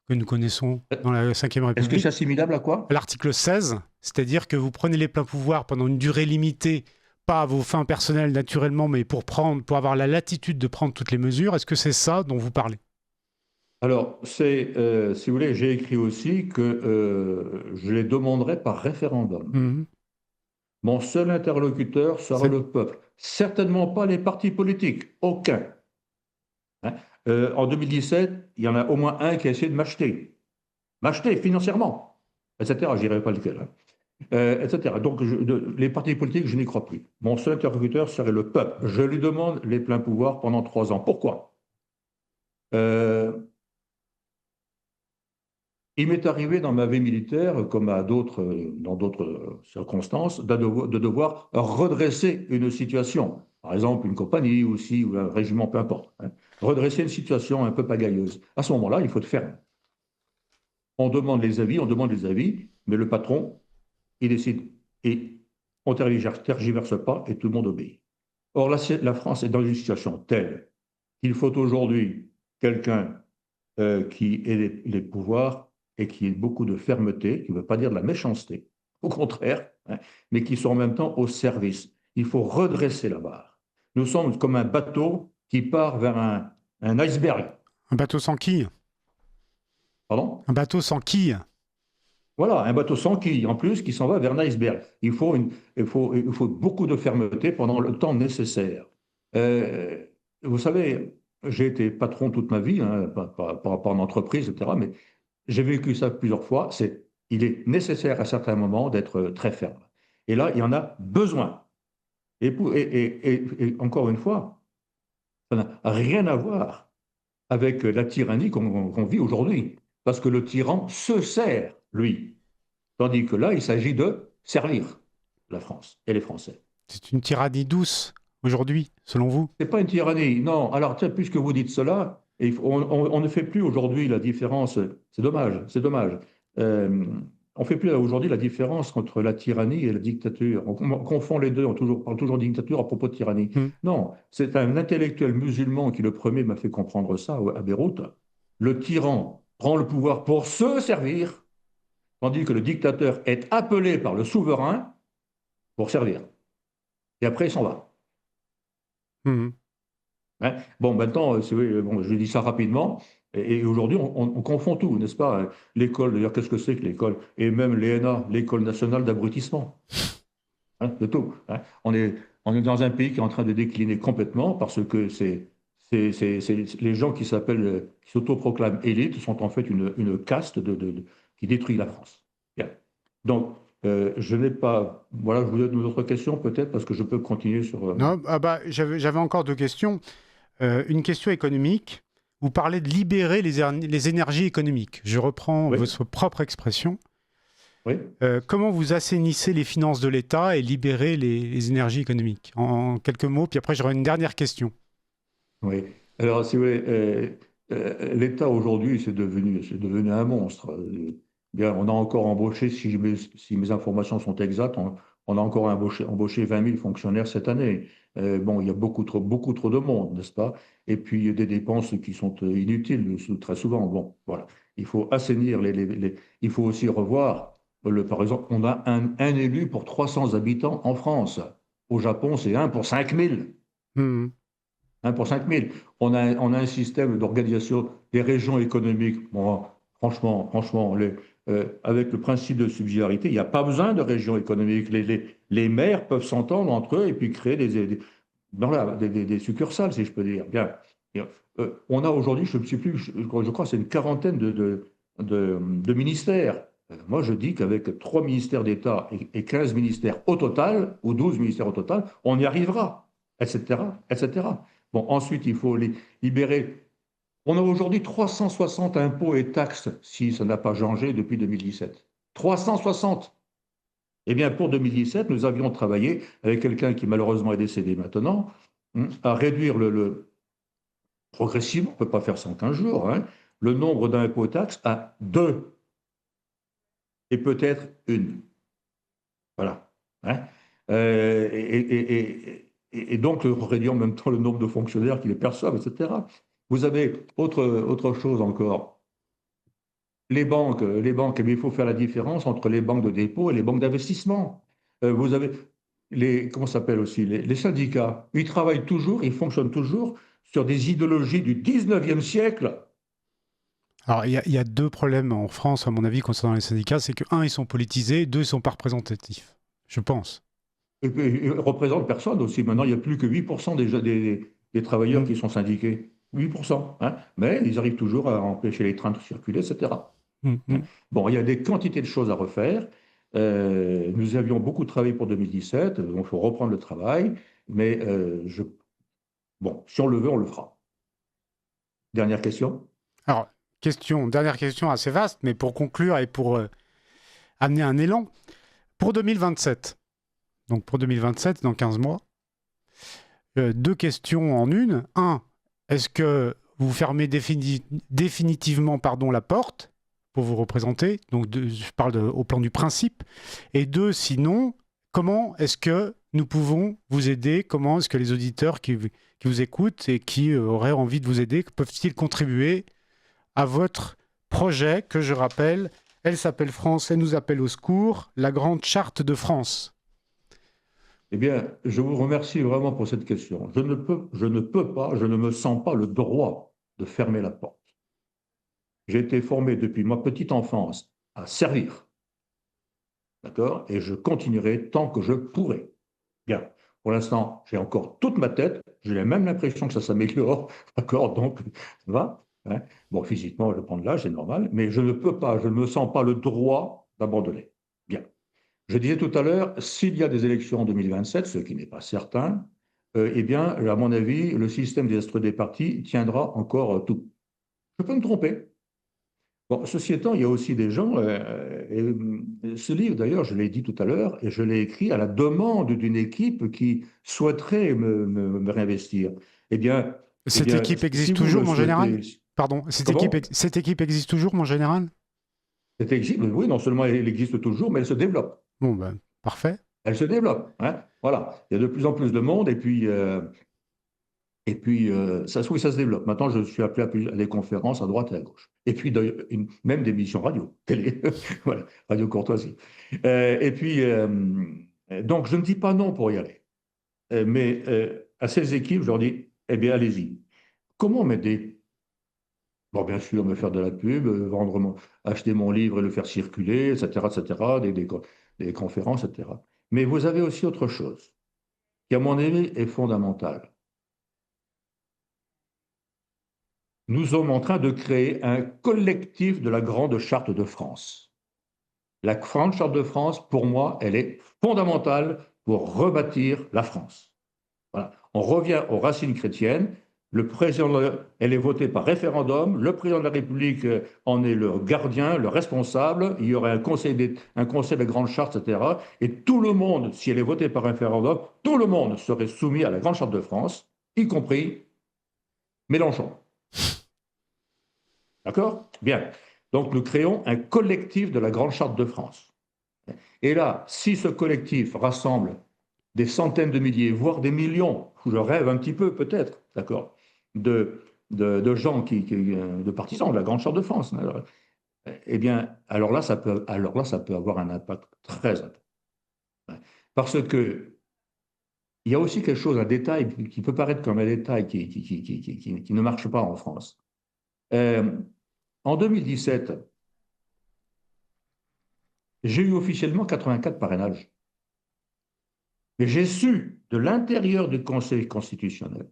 que nous connaissons dans la Ve République? Est-ce que c'est assimilable à quoi? À l'article 16, c'est-à-dire que vous prenez les pleins pouvoirs pendant une durée limitée, pas à vos fins personnelles naturellement, mais pour avoir la latitude de prendre toutes les mesures. Est-ce que c'est ça dont vous parlez? Alors, si vous voulez, j'ai écrit aussi que je les demanderai par référendum. Mon seul interlocuteur sera le peuple. Certainement pas les partis politiques, aucun. Hein? En 2017, il y en a au moins un qui a essayé de m'acheter financièrement, etc. Je dirai pas lequel, hein. Etc. Donc, les partis politiques, je n'y crois plus. Mon seul interlocuteur serait le peuple. Je lui demande les pleins pouvoirs pendant 3 ans. Pourquoi? Il m'est arrivé dans ma vie militaire, comme dans d'autres circonstances, de devoir redresser une situation. Par exemple, une compagnie aussi, ou un régiment, peu importe. Hein. Redresser une situation un peu pagailleuse. À ce moment-là, il faut être ferme. On demande les avis, mais le patron, il décide. Et on ne tergiverse pas et tout le monde obéit. Or, la France est dans une situation telle qu'il faut aujourd'hui quelqu'un qui ait les pouvoirs et qui ait beaucoup de fermeté, qui ne veut pas dire de la méchanceté, au contraire, hein, mais qui sont en même temps au service. Il faut redresser la barre. Nous sommes comme un bateau qui part vers un iceberg. Un bateau sans quille. Pardon? Un bateau sans quille. Voilà, un bateau sans quille, en plus, qui s'en va vers un iceberg. Il faut beaucoup de fermeté pendant le temps nécessaire. Vous savez, j'ai été patron toute ma vie, hein, par rapport à une entreprise, etc. Mais j'ai vécu ça plusieurs fois. Il est nécessaire à certains moments d'être très ferme. Et là, il y en a besoin. Et encore une fois, ça n'a rien à voir avec la tyrannie qu'on vit aujourd'hui. Parce que le tyran se sert, lui. Tandis que là, il s'agit de servir la France et les Français. C'est une tyrannie douce aujourd'hui, selon vous? C'est pas une tyrannie, non. Alors, tiens, puisque vous dites cela, on ne fait plus aujourd'hui la différence. C'est dommage, c'est dommage. Euh, on ne fait plus aujourd'hui la différence entre la tyrannie et la dictature. On confond les deux, parle toujours de dictature à propos de tyrannie. Hmm. Non, c'est un intellectuel musulman qui, le premier, m'a fait comprendre ça à Beyrouth. Le tyran prend le pouvoir pour se servir, tandis que le dictateur est appelé par le souverain pour servir. Et après, il s'en va. Hmm. Hein. Bon, maintenant, bon, je dis ça rapidement, et aujourd'hui, on confond tout, n'est-ce pas? L'école, d'ailleurs, qu'est-ce que c'est que l'école? Et même l'ENA, l'École nationale d'abrutissement, hein, de tout. Hein. On est dans un pays qui est en train de décliner complètement parce que les gens qui s'autoproclament élites sont en fait une caste qui détruit la France. Bien. Donc, je n'ai pas. Voilà, je vous donne une autre question peut-être parce que je peux continuer sur. Non, ah bah, j'avais encore deux questions. Une question économique. Vous parlez de libérer les énergies économiques. Je reprends Oui, votre propre expression. oui. Comment vous assainissez les finances de l'État et libérer les énergies économiques? En quelques mots, puis après j'aurai une dernière question. Oui. Alors, si vous voulez, l'État aujourd'hui, c'est devenu un monstre. Bien, on a encore embauché, si mes informations sont exactes, on a encore embauché 20 000 fonctionnaires cette année. Bon, il y a beaucoup trop de monde, n'est-ce pas? Et puis, il y a des dépenses qui sont inutiles, très souvent. Bon, voilà. Il faut assainir il faut aussi revoir, par exemple, on a un élu pour 300 habitants en France. Au Japon, c'est un pour 5 000. Hmm. 1 pour 5 000. On a un système d'organisation des régions économiques. Bon, franchement, avec le principe de subsidiarité, il n'y a pas besoin de régions économiques. Les maires peuvent s'entendre entre eux et puis créer voilà, des succursales, si je peux dire. Bien. Et, on a aujourd'hui, je ne sais plus, je crois, c'est une quarantaine de ministères. Moi, je dis qu'avec 3 ministères d'État et 15 ministères au total, ou 12 ministères au total, on y arrivera, etc., etc. Bon, ensuite, il faut les libérer. On a aujourd'hui 360 impôts et taxes, si ça n'a pas changé depuis 2017. 360. Eh bien, pour 2017, nous avions travaillé avec quelqu'un qui malheureusement est décédé maintenant, à réduire progressivement, on ne peut pas faire ça en 15 jours, hein, le nombre d'impôts et taxes à 2 et peut-être une. Voilà. Hein. Et donc, réduire en même temps le nombre de fonctionnaires qui les perçoivent, etc. Vous avez autre chose encore. Les banques, eh bien, il faut faire la différence entre les banques de dépôt et les banques d'investissement. Vous avez comment ça s'appelle aussi, les syndicats. Ils travaillent toujours, ils fonctionnent toujours sur des idéologies du 19e siècle. Alors, il y a deux problèmes en France, à mon avis, concernant les syndicats. C'est que, un, ils sont politisés, deux, ils sont pas représentatifs. Je pense. Et puis, ils représentent personne aussi. Maintenant, il n'y a plus que 8% des travailleurs Hmm. qui sont syndiqués. 8%. Hein. Mais ils arrivent toujours à empêcher les trains de circuler, etc. Hmm, Hein. hmm. Bon, il y a des quantités de choses à refaire. Nous avions beaucoup travaillé pour 2017, donc il faut reprendre le travail. Mais bon, si on le veut, on le fera. Dernière question. Alors, dernière question assez vaste, mais pour conclure et pour amener un élan. Pour 2027, donc pour 2027, dans 15 mois, deux questions en une. Un, est-ce que vous fermez définitivement la porte pour vous représenter? Donc, je parle au plan du principe. Et deux, sinon, comment est-ce que nous pouvons vous aider? Comment est-ce que les auditeurs qui vous écoutent et qui auraient envie de vous aider peuvent-ils contribuer à votre projet que je rappelle, elle s'appelle France, elle nous appelle au secours, la grande charte de France? Eh bien, je vous remercie vraiment pour cette question. Je ne peux pas, je ne me sens pas le droit de fermer la porte. J'ai été formé depuis ma petite enfance à servir, d'accord? Et je continuerai tant que je pourrai. Bien. Pour l'instant, j'ai encore toute ma tête, j'ai même l'impression que ça s'améliore, d'accord, donc ça va. Hein. Bon, physiquement, je prends de l'âge, c'est normal, mais je ne peux pas, je ne me sens pas le droit d'abandonner. Bien. Je disais tout à l'heure, s'il y a des élections en 2027, ce qui n'est pas certain, eh bien, à mon avis, le système des astres des partis tiendra encore tout. Je peux me tromper. Bon, ceci étant, il y a aussi des gens, ce livre d'ailleurs, je l'ai dit tout à l'heure, et je l'ai écrit à la demande d'une équipe qui souhaiterait me réinvestir. Eh bien, eh Cette bien, équipe si existe vous le toujours, mon général? souhaitez, Pardon, comment? cette équipe existe toujours, mon général? Cette équipe, oui, non seulement elle existe toujours, mais elle se développe. Bon, ben, parfait. Elle se développe. Hein. Voilà, il y a de plus en plus de monde, et puis, ça, oui, ça se développe. Maintenant, je suis appelé à des conférences à droite et à gauche. Et puis, d'ailleurs, même des émissions radio, télé, voilà, radio courtoisie. Et puis, donc, je ne dis pas non pour y aller. Mais à ces équipes, je leur dis, eh bien, allez-y. Comment m'aider? Bon, bien sûr, me faire de la pub, acheter mon livre et le faire circuler, etc., etc., des conférences, etc. Mais vous avez aussi autre chose, qui, à mon avis, est fondamentale. Nous sommes en train de créer un collectif de la Grande Charte de France. La Grande Charte de France, pour moi, elle est fondamentale pour rebâtir la France. Voilà. On revient aux racines chrétiennes. Le président, elle est votée par référendum. Le président de la République en est le gardien, le responsable. Il y aurait un conseil de grande charte, etc. Et tout le monde, si elle est votée par référendum, tout le monde serait soumis à la Grande Charte de France, y compris Mélenchon. D'accord? Bien. Donc, nous créons un collectif de la Grande Charte de France. Et là, si ce collectif rassemble des centaines de milliers, voire des millions, je rêve un petit peu peut-être, d'accord, de gens, de partisans de la Grande Charte de France, eh bien, alors là, ça peut avoir un impact très important. Parce que il y a aussi quelque chose, un détail qui peut paraître comme un détail qui ne marche pas en France. Euh, En 2017, j'ai eu officiellement 84 parrainages. Mais j'ai su de l'intérieur du Conseil constitutionnel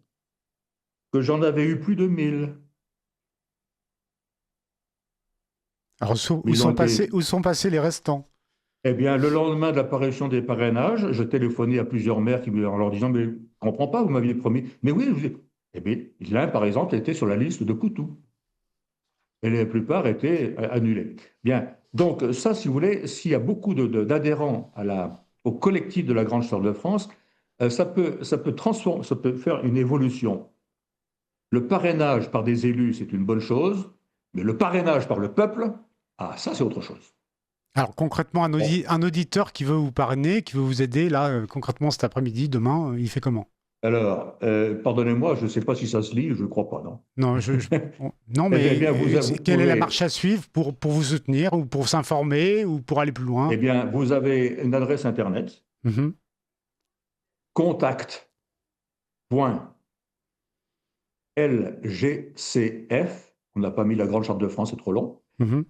que j'en avais eu plus de 1000. Alors, Mais ils ont été. où sont passés les restants? Eh bien, le lendemain de l'apparition des parrainages, je téléphonais à plusieurs maires en leur disant, mais je ne comprends pas, vous m'aviez promis. Mais oui, eh bien, l'un, par exemple, était sur la liste de Poutou. Et la plupart étaient annulés. Bien, donc ça, si vous voulez, s'il y a beaucoup d'adhérents au collectif de la Grande Charte de France, ça peut faire une évolution. Le parrainage par des élus, c'est une bonne chose, mais le parrainage par le peuple, ah, ça, c'est autre chose. Alors, concrètement, Bon. un auditeur qui veut vous parrainer, qui veut vous aider, là, concrètement, cet après-midi, demain, il fait comment? Alors, pardonnez-moi, je ne sais pas si ça se lit, je ne crois pas, non. Non, non, Eh mais bien, vous quelle est la pouvez, marche à suivre pour vous soutenir ou pour s'informer ou pour aller plus loin? eh bien, vous avez une adresse Internet, Mhm, contact.lgcf, on n'a pas mis la Grande Charte de France, c'est trop long, mhm.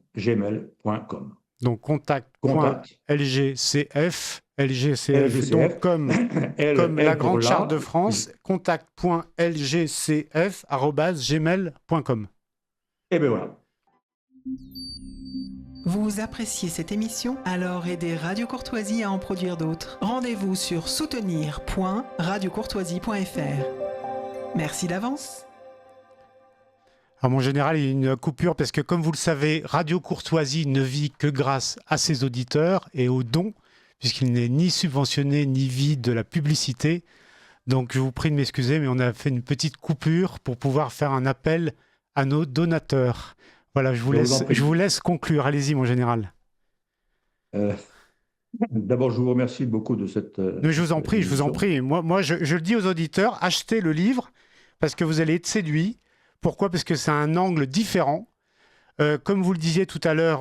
lgcf@gmail.com. Donc, Contact, contact.lgcf, donc LGCF, comme la L pour Grande Charte là, de France, contact.lgcf@gmail.com. et bien voilà. Vous appréciez cette émission? Alors aidez Radio Courtoisie à en produire d'autres. Rendez-vous sur soutenir.radiocourtoisie.fr. Merci d'avance. Alors, mon général, il y a une coupure parce que, comme vous le savez, Radio Courtoisie ne vit que grâce à ses auditeurs et aux dons, puisqu'il n'est ni subventionné ni vit de la publicité. Donc, je vous prie de m'excuser, mais on a fait une petite coupure pour pouvoir faire un appel à nos donateurs. Voilà, Je vous en je prie. vous laisse conclure. Allez-y, mon général. Euh, D'abord, je vous remercie beaucoup de cette Mais je vous en prie, je vous en émission. prie. Moi je le dis aux auditeurs, achetez le livre parce que vous allez être séduits. Pourquoi? Parce que c'est un angle différent. Comme vous le disiez tout à l'heure,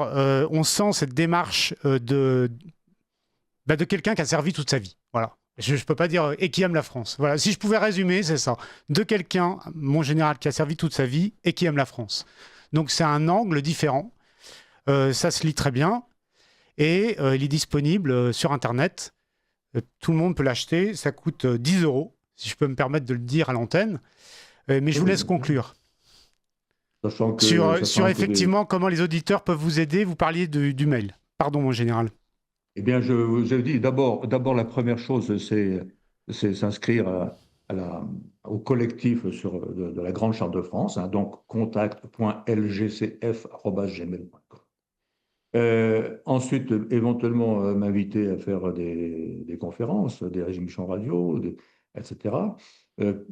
on sent cette démarche de quelqu'un qui a servi toute sa vie. Voilà. Je ne peux pas dire et qui aime la France. Voilà. Si je pouvais résumer, c'est ça. De quelqu'un, mon général, qui a servi toute sa vie et qui aime la France. Donc c'est un angle différent. Ça se lit très bien. Et il est disponible sur Internet. Tout le monde peut l'acheter. Ça coûte 10 €, si je peux me permettre de le dire à l'antenne. Mais je vous laisse conclure. Sur effectivement comment les auditeurs peuvent vous aider. Vous parliez du mail. Pardon, mon général. Eh bien, je dis d'abord, la première chose, c'est s'inscrire au collectif de la Grande Charte de France, hein, donc contact.lgcf@gmail.com. Ensuite, éventuellement, m'inviter à faire des conférences, des émissions radio, etc.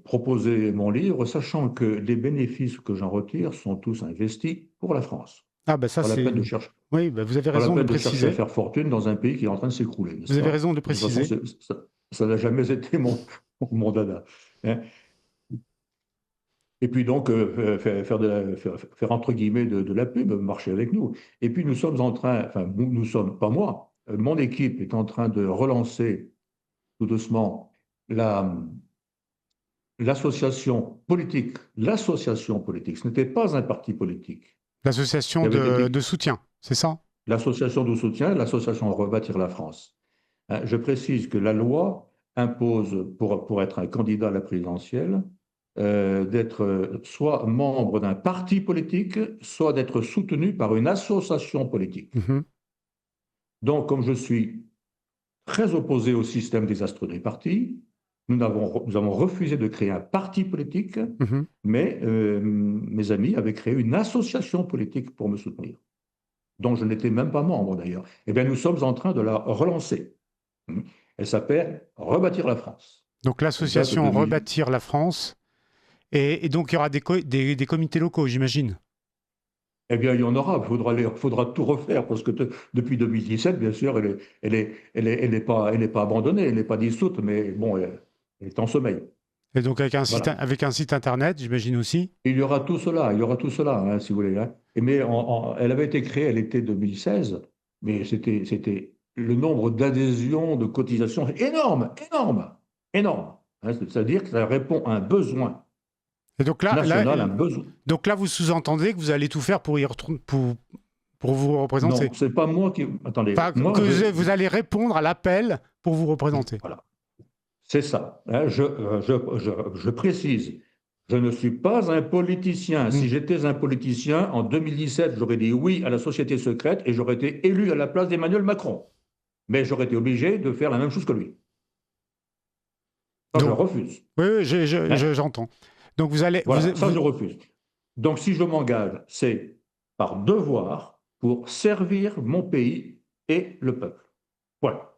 Proposer mon livre, sachant que les bénéfices que j'en retire sont tous investis pour la France. Ah, bah ça, pas la c'est... peine de chercher. Oui, bah vous avez Pas la raison de peine de chercher préciser. à faire fortune dans un pays qui est en train de s'écrouler. Vous avez raison de préciser. De toute façon, ça n'a jamais été mon dada. Hein. Et puis donc, faire entre guillemets de la pub, marcher avec nous. Et puis nous sommes en train, enfin nous sommes, pas moi, mon équipe est en train de relancer tout doucement l'association politique. L'association politique, ce n'était pas un parti politique. L'association de soutien, c'est ça? L'association de soutien, l'association Rebâtir la France. Je précise que la loi impose, pour être un candidat à la présidentielle, d'être soit membre d'un parti politique, soit d'être soutenu par une association politique. Mmh. Donc, comme je suis très opposé au système désastreux des partis, nous avons refusé de créer un parti politique, mais mes amis avaient créé une association politique pour me soutenir, dont je n'étais même pas membre d'ailleurs. Eh bien, nous sommes en train de la relancer. Elle s'appelle Rebâtir la France. Donc l'association Rebâtir la France. Et donc il y aura des comités locaux, j'imagine. Eh bien, il y en aura. Il faudra tout refaire parce que depuis 2017, bien sûr, elle n'est pas abandonnée, elle n'est pas dissoute, mais bon, elle est en sommeil. Et donc avec un site internet, j'imagine aussi. Il y aura tout cela, hein, si vous voulez. Hein. Mais elle avait été créée à l'été 2016, mais c'était le nombre d'adhésions, de cotisations énorme. Hein, c'est-à-dire que ça répond à un besoin. Et donc là, vous sous-entendez que vous allez tout faire pour vous représenter. Non, c'est pas moi qui... Attendez. Vous allez répondre à l'appel pour vous représenter. Voilà. C'est ça. Hein, je précise, je ne suis pas un politicien. Si j'étais un politicien, en 2017, j'aurais dit oui à la société secrète et j'aurais été élu à la place d'Emmanuel Macron. Mais j'aurais été obligé de faire la même chose que lui. Ça, je refuse. Oui, j'entends. Donc vous allez... Voilà, je refuse. Donc si je m'engage, c'est par devoir pour servir mon pays et le peuple. Voilà.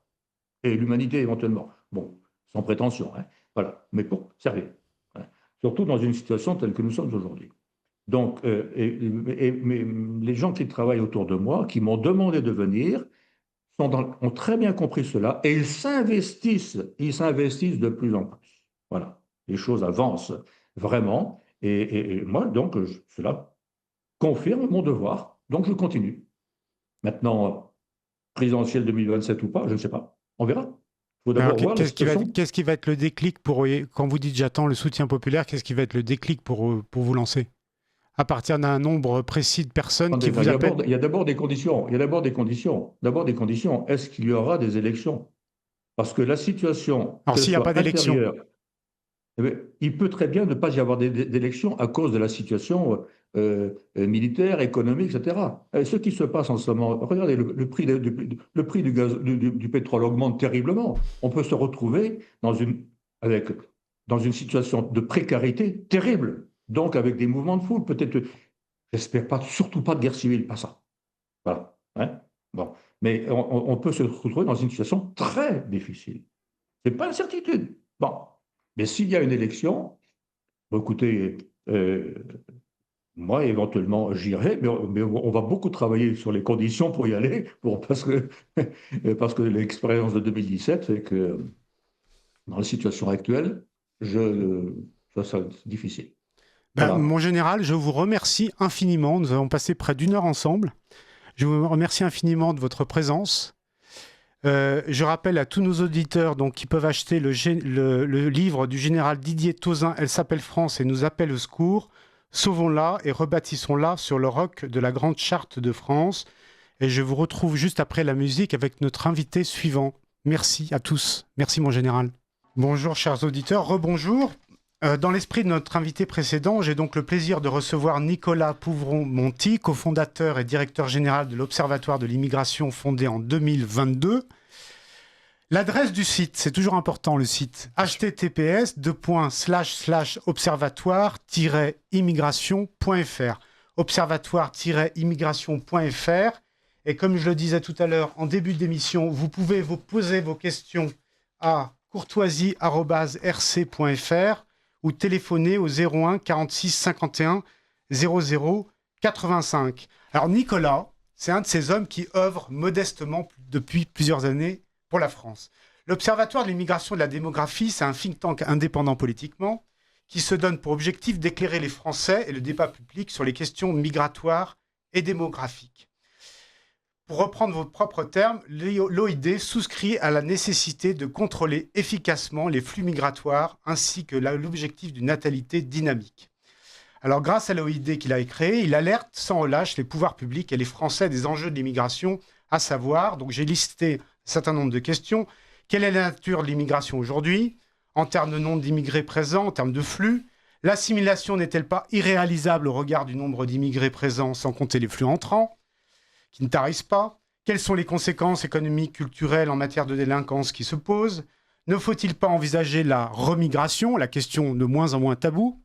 Et l'humanité éventuellement. Bon, sans prétention. Hein. Voilà. Mais pour servir. Hein. Surtout dans une situation telle que nous sommes aujourd'hui. Donc, mais les gens qui travaillent autour de moi, qui m'ont demandé de venir, ont très bien compris cela et ils s'investissent de plus en plus. Voilà. Les choses avancent. Vraiment, et moi, donc, cela confirme mon devoir, donc je continue. Maintenant, présidentielle 2027 ou pas, je ne sais pas, on verra. Il faut d'abord voir la situation. Qu'est-ce qui va être le déclic quand vous dites j'attends le soutien populaire, qu'est-ce qui va être le déclic pour vous lancer? À partir d'un nombre précis de personnes qui vous appellent? Il y a d'abord des conditions. Est-ce qu'il y aura des élections? Parce que la situation... Alors s'il n'y a pas d'élection... il peut très bien ne pas y avoir d'élection à cause de la situation militaire, économique, etc. Et ce qui se passe en ce moment, regardez, le prix du pétrole augmente terriblement. On peut se retrouver dans une situation de précarité terrible, donc avec des mouvements de foule, peut-être, j'espère pas, surtout pas de guerre civile, pas ça. Voilà. Hein, bon. Mais on peut se retrouver dans une situation très difficile. Ce n'est pas une certitude. Bon. Mais s'il y a une élection, écoutez, moi, éventuellement, j'irai, mais on va beaucoup travailler sur les conditions pour y aller, parce que l'expérience de 2017 fait que dans la situation actuelle, ça sera difficile. Voilà. Mon général, je vous remercie infiniment. Nous avons passé près d'1 heure ensemble. Je vous remercie infiniment de votre présence. Je rappelle à tous nos auditeurs qui peuvent acheter le livre du général Didier Tauzin, Elle s'appelle France et nous appelle au secours. Sauvons-la et rebâtissons-la sur le roc de la Grande Charte de France. Et je vous retrouve juste après la musique avec notre invité suivant. Merci à tous. Merci mon général. Bonjour chers auditeurs, rebonjour. Dans l'esprit de notre invité précédent, j'ai donc le plaisir de recevoir Nicolas Pouvron-Monti, cofondateur et directeur général de l'Observatoire de l'immigration fondé en 2022. L'adresse du site, c'est toujours important le site, https://observatoire-immigration.fr observatoire-immigration.fr. Et comme je le disais tout à l'heure en début d'émission, vous pouvez vous poser vos questions à courtoisie@rc.fr ou téléphoner au 01 46 51 00 85. Alors Nicolas, c'est un de ces hommes qui œuvrent modestement depuis plusieurs années pour la France. L'Observatoire de l'immigration et de la démographie, c'est un think tank indépendant politiquement qui se donne pour objectif d'éclairer les Français et le débat public sur les questions migratoires et démographiques. Pour reprendre vos propres termes, l'OID souscrit à la nécessité de contrôler efficacement les flux migratoires ainsi que l'objectif d'une natalité dynamique. Alors, grâce à l'OID qu'il a créé, il alerte sans relâche les pouvoirs publics et les Français des enjeux de l'immigration, à savoir, donc j'ai listé un certain nombre de questions. Quelle est la nature de l'immigration aujourd'hui, en termes de nombre d'immigrés présents, en termes de flux? L'assimilation n'est-elle pas irréalisable au regard du nombre d'immigrés présents, sans compter les flux entrants qui ne tarissent pas? Quelles sont les conséquences économiques, culturelles en matière de délinquance qui se posent? Ne faut-il pas envisager la remigration, la question de moins en moins taboue?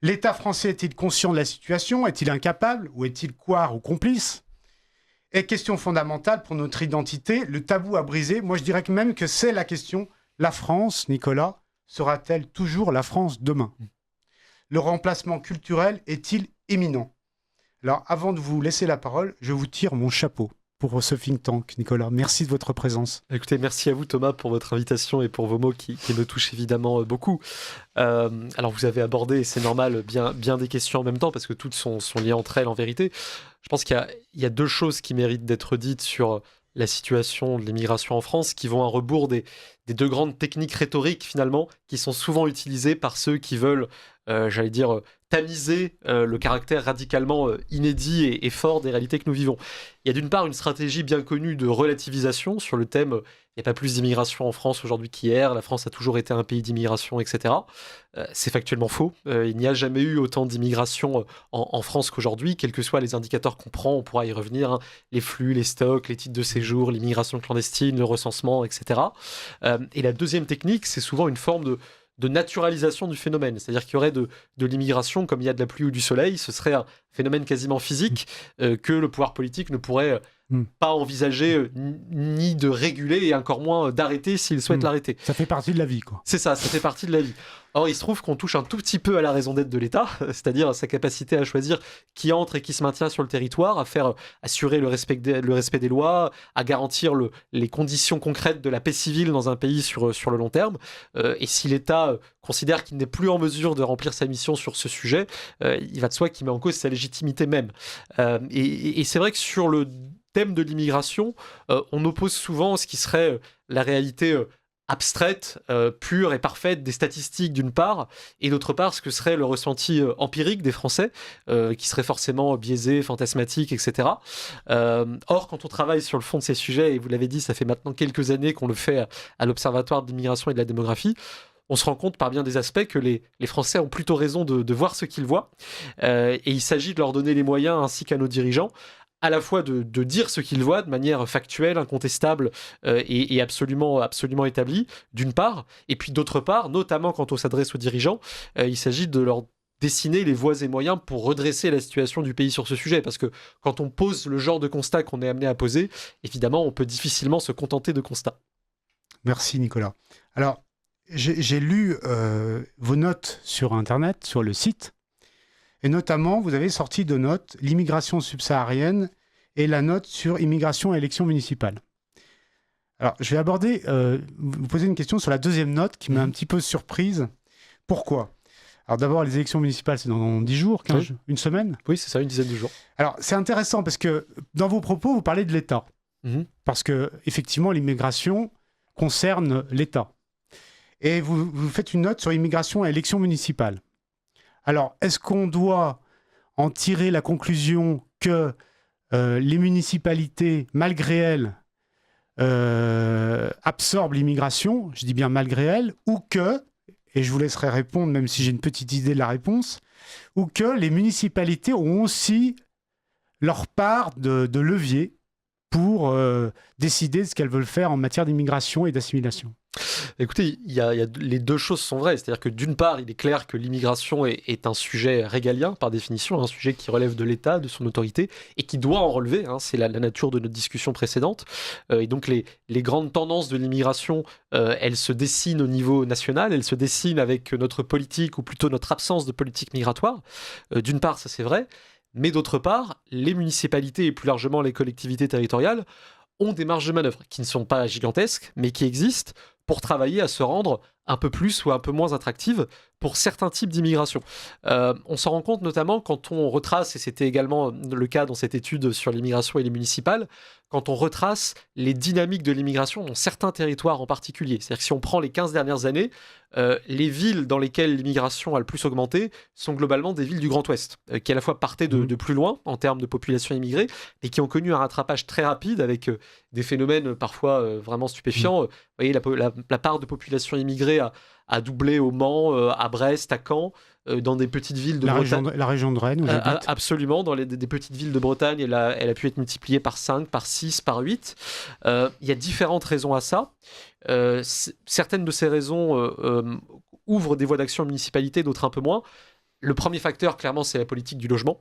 L'État français est-il conscient de la situation? Est-il incapable? Ou est-il couard ou complice? Et question fondamentale pour notre identité, le tabou à briser. Moi, je dirais que même que c'est la question. La France, Nicolas, sera-t-elle toujours la France demain? Le remplacement culturel est-il imminent? Alors, avant de vous laisser la parole, je vous tire mon chapeau pour ce think tank, Nicolas. Merci de votre présence. Écoutez, merci à vous Thomas pour votre invitation et pour vos mots qui me touchent évidemment beaucoup. Alors vous avez abordé, c'est normal, bien des questions en même temps parce que toutes sont liées entre elles en vérité. Je pense qu'il y a deux choses qui méritent d'être dites sur la situation de l'immigration en France qui vont à rebours des deux grandes techniques rhétoriques finalement qui sont souvent utilisées par ceux qui veulent, tamiser le caractère radicalement inédit et fort des réalités que nous vivons. Il y a d'une part une stratégie bien connue de relativisation sur le thème il n'y a pas plus d'immigration en France aujourd'hui qu'hier, la France a toujours été un pays d'immigration, etc. C'est factuellement faux. Il n'y a jamais eu autant d'immigration en France qu'aujourd'hui, quels que soient les indicateurs qu'on prend, on pourra y revenir, hein, les flux, les stocks, les titres de séjour, l'immigration clandestine, le recensement, etc. Et la deuxième technique, c'est souvent une forme de naturalisation du phénomène. C'est-à-dire qu'il y aurait de l'immigration comme il y a de la pluie ou du soleil, ce serait un phénomène quasiment physique que le pouvoir politique ne pourrait pas envisager ni de réguler et encore moins d'arrêter s'il souhaite l'arrêter. Ça fait partie de la vie, quoi. C'est ça fait partie de la vie. Or, il se trouve qu'on touche un tout petit peu à la raison d'être de l'État, c'est-à-dire à sa capacité à choisir qui entre et qui se maintient sur le territoire, à faire assurer le respect des lois, à garantir les conditions concrètes de la paix civile dans un pays sur le long terme. Et si l'État considère qu'il n'est plus en mesure de remplir sa mission sur ce sujet, il va de soi qu'il met en cause sa légitimité même. Et c'est vrai que sur le thème de l'immigration, on oppose souvent ce qui serait la réalité abstraite, pure et parfaite des statistiques d'une part, et d'autre part ce que serait le ressenti empirique des Français, qui serait forcément biaisé, fantasmatique, etc. Or, quand on travaille sur le fond de ces sujets, et vous l'avez dit, ça fait maintenant quelques années qu'on le fait à l'Observatoire de l'immigration et de la démographie, on se rend compte par bien des aspects que les Français ont plutôt raison de voir ce qu'ils voient, et il s'agit de leur donner les moyens, ainsi qu'à nos dirigeants, à la fois de dire ce qu'ils voient de manière factuelle, incontestable et absolument établie, d'une part, et puis d'autre part, notamment quand on s'adresse aux dirigeants, il s'agit de leur dessiner les voies et moyens pour redresser la situation du pays sur ce sujet, parce que quand on pose le genre de constat qu'on est amené à poser, évidemment, on peut difficilement se contenter de constats. Merci Nicolas. Alors, j'ai lu vos notes sur Internet, sur le site. Et notamment, vous avez sorti deux notes, l'immigration subsaharienne et la note sur immigration et élections municipales. Alors, je vais vous poser une question sur la deuxième note qui m'a un petit peu surprise. Pourquoi? Alors d'abord, les élections municipales, c'est dans 10 jours, 15 jours, une semaine? Oui, c'est ça, une dizaine de jours. Alors, c'est intéressant parce que dans vos propos, vous parlez de l'État. Parce que, effectivement, l'immigration concerne l'État. Et vous faites une note sur immigration et élections municipales. Alors, est-ce qu'on doit en tirer la conclusion que les municipalités, malgré elles, absorbent l'immigration, je dis bien malgré elles, ou que, et je vous laisserai répondre même si j'ai une petite idée de la réponse, ou que les municipalités ont aussi leur part de levier pour décider de ce qu'elles veulent faire en matière d'immigration et d'assimilation. Écoutez, les deux choses sont vraies. C'est-à-dire que d'une part, il est clair que l'immigration est un sujet régalien, par définition, un sujet qui relève de l'État, de son autorité, et qui doit en relever. C'est la nature de notre discussion précédente. Et donc, les grandes tendances de l'immigration, elles se dessinent au niveau national, elles se dessinent avec notre politique, ou plutôt notre absence de politique migratoire. D'une part, ça c'est vrai. Mais d'autre part, les municipalités et plus largement les collectivités territoriales ont des marges de manœuvre qui ne sont pas gigantesques, mais qui existent pour travailler à se rendre un peu plus ou un peu moins attractives pour certains types d'immigration. On s'en rend compte notamment quand on retrace, et c'était également le cas dans cette étude sur l'immigration et les municipales, quand on retrace les dynamiques de l'immigration dans certains territoires en particulier. C'est-à-dire que si on prend les 15 dernières années, les villes dans lesquelles l'immigration a le plus augmenté sont globalement des villes du Grand Ouest, qui à la fois partaient de plus loin en termes de population immigrée, et qui ont connu un rattrapage très rapide avec des phénomènes parfois vraiment stupéfiants. Vous voyez, la part de population immigrée a doublé au Mans, à Brest, à Caen, dans des petites villes de Bretagne. La région de Rennes, où j'habite. Absolument, dans des petites villes de Bretagne, elle a pu être multipliée par 5, par 6, par 8. Il y a différentes raisons à ça. Certaines de ces raisons ouvrent des voies d'action en municipalité, d'autres un peu moins. Le premier facteur, clairement, c'est la politique du logement.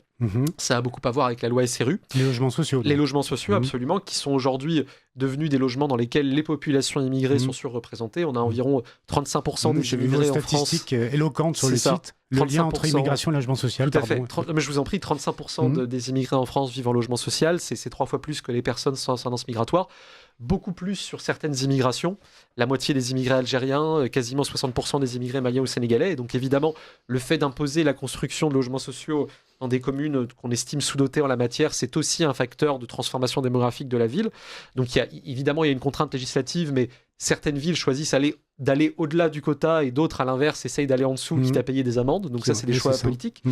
Ça a beaucoup à voir avec la loi SRU. Les logements sociaux. Les logements sociaux, absolument, qui sont aujourd'hui devenus des logements dans lesquels les populations immigrées sont surreprésentées. On a environ 35% des immigrés en France. Statistique éloquente sur le site. Le lien entre immigration et logement social. Tout à fait. Mais je vous en prie, 35% des immigrés en France vivent en logement social. C'est 3 fois plus que les personnes sans ascendance migratoire. Beaucoup plus sur certaines immigrations. La moitié des immigrés algériens, quasiment 60% des immigrés maliens ou sénégalais. Et donc évidemment, le fait d'imposer la construction de logements sociaux dans des communes qu'on estime sous-dotées en la matière, c'est aussi un facteur de transformation démographique de la ville. Donc évidemment, il y a une contrainte législative, mais certaines villes choisissent d'aller au-delà du quota et d'autres, à l'inverse, essayent d'aller en dessous, quitte à payer des amendes. Donc ça, c'est des choix politiques.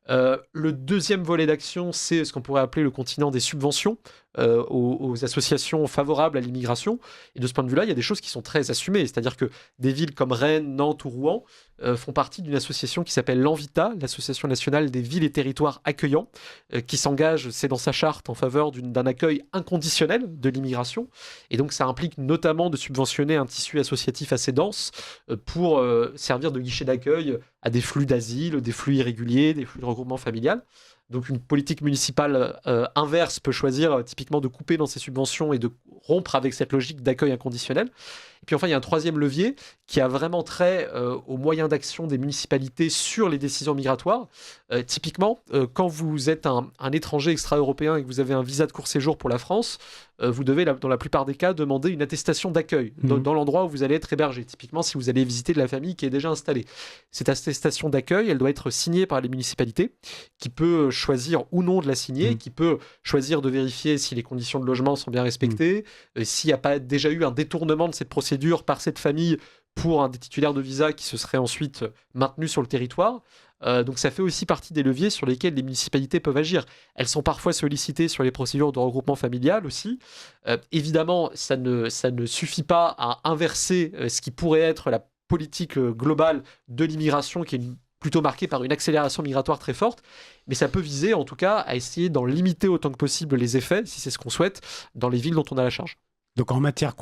Le deuxième volet d'action, c'est ce qu'on pourrait appeler le continent des subventions aux associations favorables à l'immigration. Et de ce point de vue-là, il y a des choses qui sont très assumées. C'est-à-dire que des villes comme Rennes, Nantes ou Rouen font partie d'une association qui s'appelle l'ANVITA, l'Association nationale des villes et territoires accueillants, qui s'engage, c'est dans sa charte, en faveur d'un accueil inconditionnel de l'immigration. Et donc ça implique notamment de subventionner un tissu associatif assez dense pour servir de guichet d'accueil à des flux d'asile, des flux irréguliers, des flux de regroupement familial. Donc une politique municipale inverse peut choisir typiquement de couper dans ses subventions et de rompre avec cette logique d'accueil inconditionnel. Et puis enfin, il y a un troisième levier qui a vraiment trait aux moyens d'action des municipalités sur les décisions migratoires. Typiquement, quand vous êtes un étranger extra-européen et que vous avez un visa de court séjour pour la France, vous devez, dans la plupart des cas, demander une attestation d'accueil dans l'endroit où vous allez être hébergé. Typiquement, si vous allez visiter de la famille qui est déjà installée. Cette attestation d'accueil, elle doit être signée par les municipalités, qui peut choisir ou non de la signer, qui peut choisir de vérifier si les conditions de logement sont bien respectées, s'il n'y a pas déjà eu un détournement de cette procédure par cette famille pour un des titulaires de visa qui se serait ensuite maintenu sur le territoire. Donc ça fait aussi partie des leviers sur lesquels les municipalités peuvent agir. Elles sont parfois sollicitées sur les procédures de regroupement familial aussi. Évidemment, ça ne suffit pas à inverser ce qui pourrait être la politique globale de l'immigration, qui est plutôt marquée par une accélération migratoire très forte, mais ça peut viser en tout cas à essayer d'en limiter autant que possible les effets, si c'est ce qu'on souhaite, dans les villes dont on a la charge. Donc de manière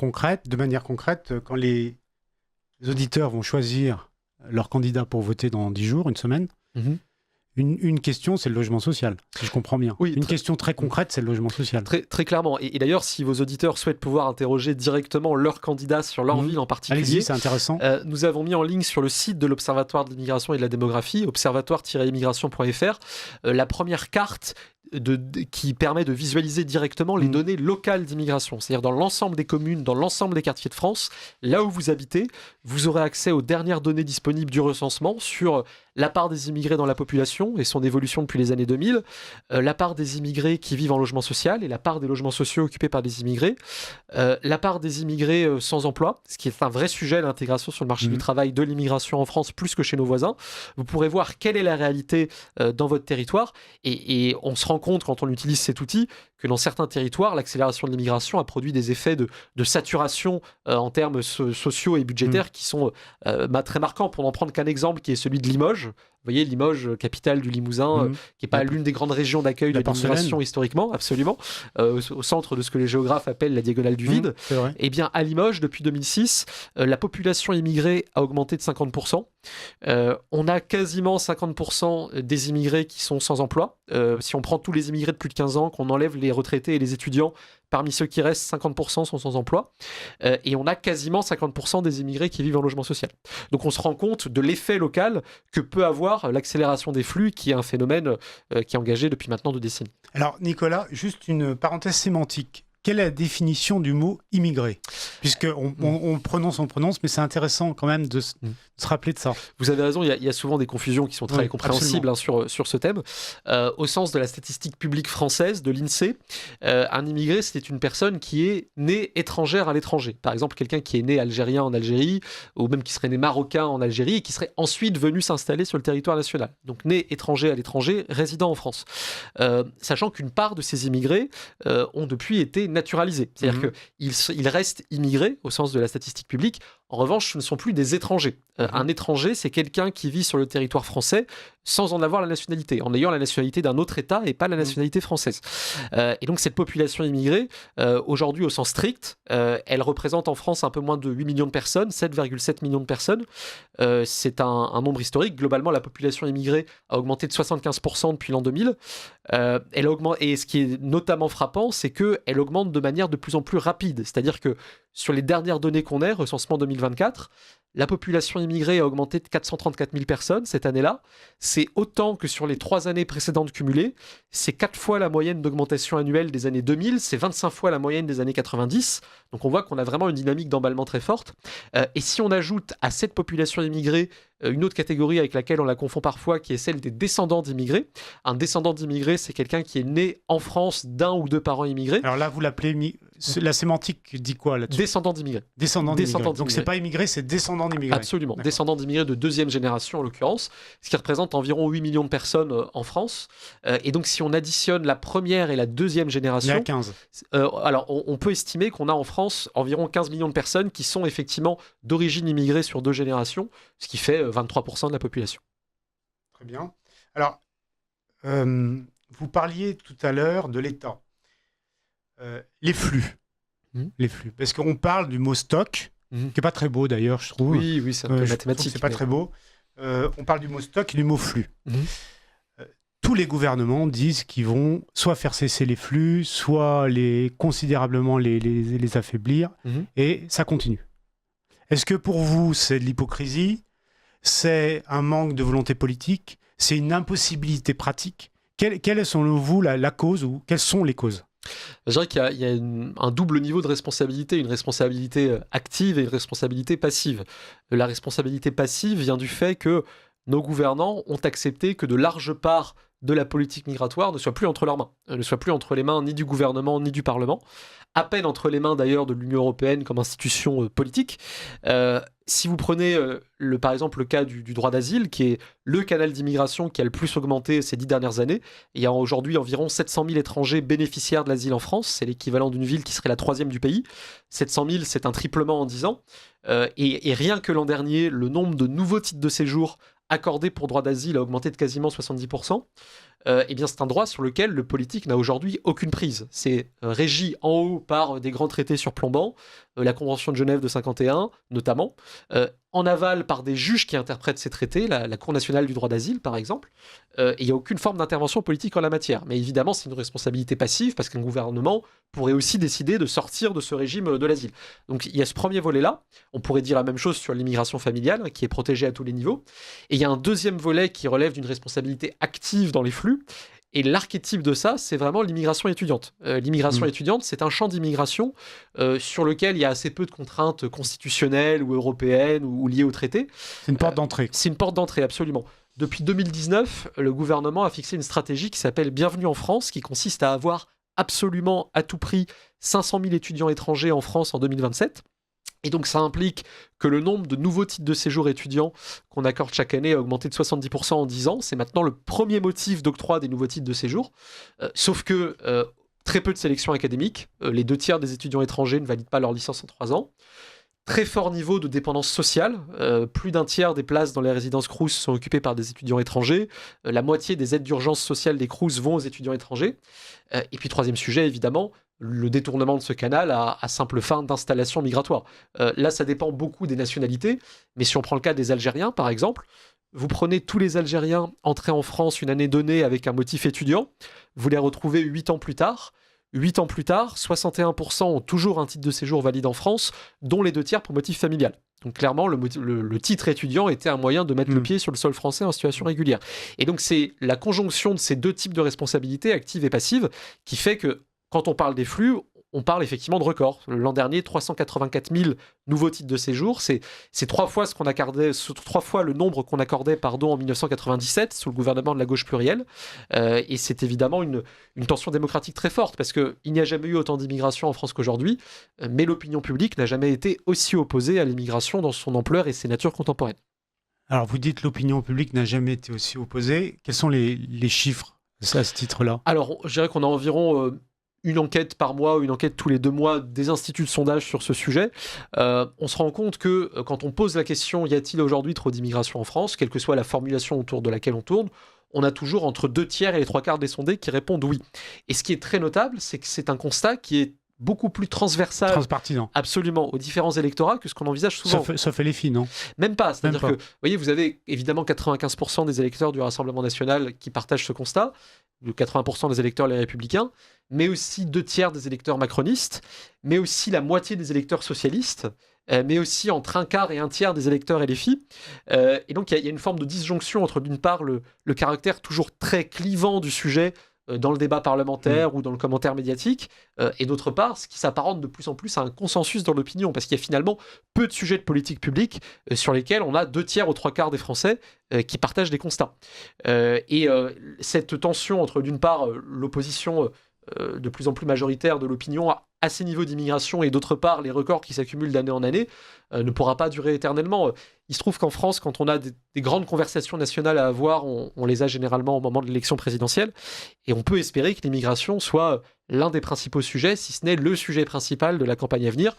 concrète, quand les auditeurs vont choisir leur candidat pour voter dans 10 jours, une semaine, une question, c'est le logement social, si je comprends bien. Oui, une question très concrète, c'est le logement social. Très, très clairement. Et d'ailleurs, si vos auditeurs souhaitent pouvoir interroger directement leur candidat sur leur ville en particulier, allez-y, c'est intéressant. Nous avons mis en ligne sur le site de l'Observatoire de l'immigration et de la démographie, observatoire-immigration.fr, la première carte qui permet de visualiser directement les données locales d'immigration. C'est-à-dire dans l'ensemble des communes, dans l'ensemble des quartiers de France, là où vous habitez, vous aurez accès aux dernières données disponibles du recensement sur la part des immigrés dans la population et son évolution depuis les années 2000, la part des immigrés qui vivent en logement social et la part des logements sociaux occupés par des immigrés, la part des immigrés sans emploi, ce qui est un vrai sujet, l'intégration sur le marché du travail de l'immigration en France plus que chez nos voisins. Vous pourrez voir quelle est la réalité dans votre territoire et on se rend rend compte, quand on utilise cet outil, que dans certains territoires, l'accélération de l'immigration a produit des effets de saturation en termes sociaux et budgétaires qui sont très marquants. Pour n'en prendre qu'un exemple, qui est celui de Limoges. Vous voyez, Limoges, capitale du Limousin, qui n'est pas l'une des grandes régions d'accueil de l'immigration historiquement, absolument, au centre de ce que les géographes appellent la diagonale du vide. Eh bien, à Limoges, depuis 2006, la population immigrée a augmenté de 50%. On a quasiment 50% des immigrés qui sont sans emploi. Si on prend tous les immigrés de plus de 15 ans, qu'on enlève les retraités et les étudiants, parmi ceux qui restent, 50% sont sans emploi. Et on a quasiment 50% des immigrés qui vivent en logement social. Donc on se rend compte de l'effet local que peut avoir l'accélération des flux, qui est un phénomène qui est engagé depuis maintenant 2 décennies. Alors Nicolas, juste une parenthèse sémantique. Quelle est la définition du mot immigré ? Puisqu'on prononce, mais c'est intéressant quand même de se rappeler de ça. Vous avez raison, il y a souvent des confusions qui sont très compréhensibles sur ce thème. Au sens de la statistique publique française, de l'INSEE, un immigré, c'est une personne qui est née étrangère à l'étranger. Par exemple, quelqu'un qui est né algérien en Algérie, ou même qui serait né marocain en Algérie, et qui serait ensuite venu s'installer sur le territoire national. Donc né étranger à l'étranger, résident en France. Sachant qu'une part de ces immigrés ont depuis été naturalisés. C'est-à-dire qu'ils restent immigrés au sens de la statistique publique. En revanche, ce ne sont plus des étrangers. Un étranger, c'est quelqu'un qui vit sur le territoire français sans en avoir la nationalité, en ayant la nationalité d'un autre État et pas la nationalité française. Et donc cette population immigrée, aujourd'hui au sens strict, elle représente en France un peu moins de 8 millions de personnes, 7,7 millions de personnes. C'est un nombre historique. Globalement, la population immigrée a augmenté de 75% depuis l'an 2000. Elle augmente, et ce qui est notamment frappant, c'est qu'elle augmente de manière de plus en plus rapide. C'est-à-dire que sur les dernières données qu'on ait, recensement 2024, la population immigrée a augmenté de 434 000 personnes cette année-là. C'est autant que sur les 3 années précédentes cumulées. C'est 4 fois la moyenne d'augmentation annuelle des années 2000. C'est 25 fois la moyenne des années 90. Donc on voit qu'on a vraiment une dynamique d'emballement très forte. Et si on ajoute à cette population immigrée une autre catégorie avec laquelle on la confond parfois, qui est celle des descendants d'immigrés. Un descendant d'immigrés, c'est quelqu'un qui est né en France d'un ou deux parents immigrés. Alors là, vous l'appelez... La sémantique dit quoi là-dessus ? Descendant d'immigrés. Descendant d'immigrés. Donc c'est pas immigré, c'est descendant d'immigrés. Absolument. Descendant d'immigrés de 2e génération en l'occurrence, ce qui représente environ 8 millions de personnes en France. Et donc si on additionne la première et la 2e génération... Il y a 15. Alors on peut estimer qu'on a en France environ 15 millions de personnes qui sont effectivement d'origine immigrée sur 2 générations, ce qui fait 23% de la population. Très bien. Alors, vous parliez tout à l'heure de l'État. Les flux. Les flux. Parce qu'on parle du mot stock, qui n'est pas très beau d'ailleurs, je trouve. Oui, c'est un peu mathématique. C'est pas très beau. On parle du mot stock et du mot flux. Tous les gouvernements disent qu'ils vont soit faire cesser les flux, soit considérablement les affaiblir, et ça continue. Est-ce que pour vous, c'est de l'hypocrisie ? C'est un manque de volonté politique ? C'est une impossibilité pratique ? Quelle est selon vous la cause, ou quelles sont les causes ? Je dirais qu'il y a un double niveau de responsabilité, une responsabilité active et une responsabilité passive. La responsabilité passive vient du fait que nos gouvernants ont accepté que de larges parts de la politique migratoire ne soit plus entre leurs mains, ne soit plus entre les mains ni du gouvernement ni du Parlement, à peine entre les mains d'ailleurs de l'Union européenne comme institution politique. Si vous prenez par exemple le cas du droit d'asile, qui est le canal d'immigration qui a le plus augmenté ces 10 dernières années, il y a aujourd'hui environ 700 000 étrangers bénéficiaires de l'asile en France, c'est l'équivalent d'une ville qui serait la 3e du pays. 700 000, c'est un triplement en 10 ans. Et rien que l'an dernier, le nombre de nouveaux titres de séjour accordé pour droit d'asile a augmenté de quasiment 70%, eh bien c'est un droit sur lequel le politique n'a aujourd'hui aucune prise. C'est régi en haut par des grands traités surplombants, la Convention de Genève de 51 notamment, en aval par des juges qui interprètent ces traités, la Cour nationale du droit d'asile par exemple, et il n'y a aucune forme d'intervention politique en la matière. Mais évidemment c'est une responsabilité passive parce qu'un gouvernement pourrait aussi décider de sortir de ce régime de l'asile. Donc il y a ce premier volet-là, on pourrait dire la même chose sur l'immigration familiale qui est protégée à tous les niveaux, et il y a un deuxième volet qui relève d'une responsabilité active dans les flux. Et l'archétype de ça, c'est vraiment l'immigration étudiante. L'immigration étudiante, c'est un champ d'immigration sur lequel il y a assez peu de contraintes constitutionnelles ou européennes ou liées au traité. C'est une porte d'entrée. C'est une porte d'entrée, absolument. Depuis 2019, le gouvernement a fixé une stratégie qui s'appelle Bienvenue en France, qui consiste à avoir absolument à tout prix 500 000 étudiants étrangers en France en 2027. Et donc ça implique que le nombre de nouveaux titres de séjour étudiants qu'on accorde chaque année a augmenté de 70% en 10 ans. C'est maintenant le premier motif d'octroi des nouveaux titres de séjour. Sauf que très peu de sélection académique. Les 2 tiers des étudiants étrangers ne valident pas leur licence en 3 ans. Très fort niveau de dépendance sociale. Plus d'un tiers des places dans les résidences Crous sont occupées par des étudiants étrangers. La moitié des aides d'urgence sociale des Crous vont aux étudiants étrangers. Et puis, troisième sujet, évidemment, le détournement de ce canal à simple fin d'installation migratoire. Là, ça dépend beaucoup des nationalités. Mais si on prend le cas des Algériens, par exemple, vous prenez tous les Algériens entrés en France une année donnée avec un motif étudiant, vous les retrouvez 8 ans plus tard. 8 ans plus tard, 61% ont toujours un titre de séjour valide en France, dont les 2 tiers pour motif familial. Donc clairement, le titre étudiant était un moyen de mettre le pied sur le sol français en situation régulière. Et donc c'est la conjonction de ces 2 types de responsabilités, actives et passives, qui fait que quand on parle des flux, on parle effectivement de records. L'an dernier, 384 000 nouveaux titres de séjour. C'est 3 fois le nombre qu'on accordait en 1997 sous le gouvernement de la gauche plurielle. Et c'est évidemment une tension démocratique très forte parce qu'il n'y a jamais eu autant d'immigration en France qu'aujourd'hui. Mais l'opinion publique n'a jamais été aussi opposée à l'immigration dans son ampleur et ses natures contemporaines. Alors vous dites l'opinion publique n'a jamais été aussi opposée. Quels sont les chiffres à ce titre-là ? Alors je dirais qu'on a environ... une enquête par mois ou une enquête tous les 2 mois des instituts de sondage sur ce sujet, on se rend compte que quand on pose la question « y a-t-il aujourd'hui trop d'immigration en France ?», quelle que soit la formulation autour de laquelle on tourne, on a toujours entre 2 tiers et les 3 quarts des sondés qui répondent oui. Et ce qui est très notable, c'est que c'est un constat qui est beaucoup plus transpartisan, absolument, aux différents électorats que ce qu'on envisage souvent. Ça fait les filles, non ? Même pas. C'est-à-dire que, vous voyez, vous avez évidemment 95% des électeurs du Rassemblement national qui partagent ce constat, 80% des électeurs les Républicains, mais aussi 2 tiers des électeurs macronistes, mais aussi la moitié des électeurs socialistes, mais aussi entre 1/4 et 1/3 des électeurs LFI. Et donc, il y a une forme de disjonction entre, d'une part, le caractère toujours très clivant du sujet dans le débat parlementaire ou dans le commentaire médiatique, et d'autre part, ce qui s'apparente de plus en plus à un consensus dans l'opinion, parce qu'il y a finalement peu de sujets de politique publique sur lesquels on a 2 tiers aux 3 quarts des Français qui partagent des constats. Et cette tension entre, d'une part, l'opposition de plus en plus majoritaire de l'opinion à ces niveaux d'immigration et d'autre part les records qui s'accumulent d'année en année ne pourra pas durer éternellement. Il se trouve qu'en France, quand on a des grandes conversations nationales à avoir, on les a généralement au moment de l'élection présidentielle et on peut espérer que l'immigration soit l'un des principaux sujets, si ce n'est le sujet principal de la campagne à venir.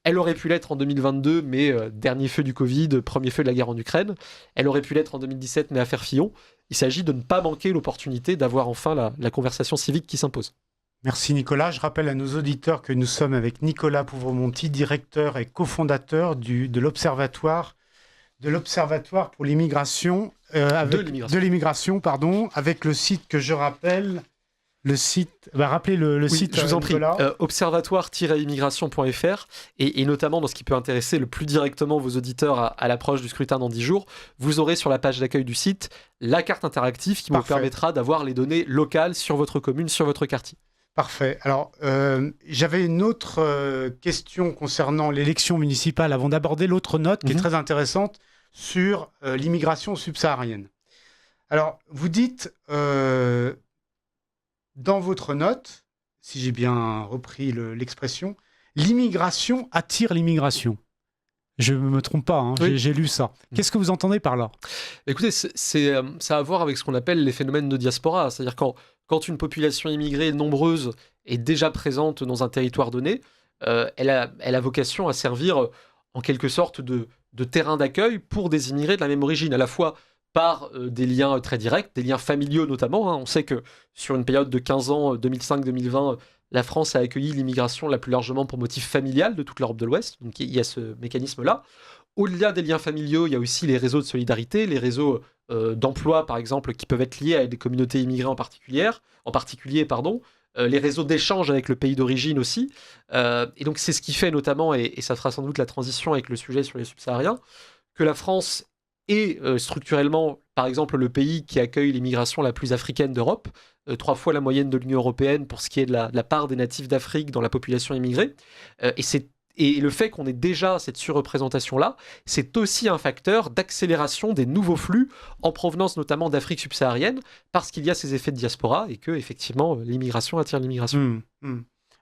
Elle aurait pu l'être en 2022, mais dernier feu du Covid, premier feu de la guerre en Ukraine. Elle aurait pu l'être en 2017, mais affaire Fillon. Il s'agit de ne pas manquer l'opportunité d'avoir enfin la conversation civique qui s'impose. Merci Nicolas. Je rappelle à nos auditeurs que nous sommes avec Nicolas Pouvremonti, directeur et cofondateur de l'Observatoire pour l'immigration, de l'immigration, avec le site que je rappelle. Le site, rappelez le site. Je vous en prie, observatoire-immigration.fr et notamment dans ce qui peut intéresser le plus directement vos auditeurs à l'approche du scrutin dans 10 jours, vous aurez sur la page d'accueil du site la carte interactive qui vous permettra d'avoir les données locales sur votre commune, sur votre quartier. Parfait. Alors, j'avais une autre question concernant l'élection municipale avant d'aborder l'autre note qui est très intéressante sur l'immigration subsaharienne. Alors, vous dites dans votre note, si j'ai bien repris l'expression, l'immigration attire l'immigration. Je ne me trompe pas, oui. J'ai lu ça. Qu'est-ce que vous entendez par là ? Écoutez, ça a à voir avec ce qu'on appelle les phénomènes de diaspora. C'est-à-dire quand une population immigrée nombreuse est déjà présente dans un territoire donné, elle a vocation à servir en quelque sorte de terrain d'accueil pour des immigrés de la même origine, à la fois par des liens très directs, des liens familiaux notamment. On sait que sur une période de 15 ans, 2005-2020, la France a accueilli l'immigration la plus largement pour motif familial de toute l'Europe de l'Ouest. Donc il y a ce mécanisme-là. Au-delà des liens familiaux, il y a aussi les réseaux de solidarité, les réseaux d'emploi, par exemple, qui peuvent être liés à des communautés immigrées en particulier, les réseaux d'échange avec le pays d'origine aussi. Et donc c'est ce qui fait notamment, et ça fera sans doute la transition avec le sujet sur les subsahariens, que la France est structurellement, par exemple, le pays qui accueille l'immigration la plus africaine d'Europe, 3 fois la moyenne de l'Union européenne pour ce qui est de la part des natifs d'Afrique dans la population immigrée. Et le fait qu'on ait déjà cette surreprésentation-là, c'est aussi un facteur d'accélération des nouveaux flux en provenance notamment d'Afrique subsaharienne, parce qu'il y a ces effets de diaspora et que, effectivement, l'immigration attire l'immigration.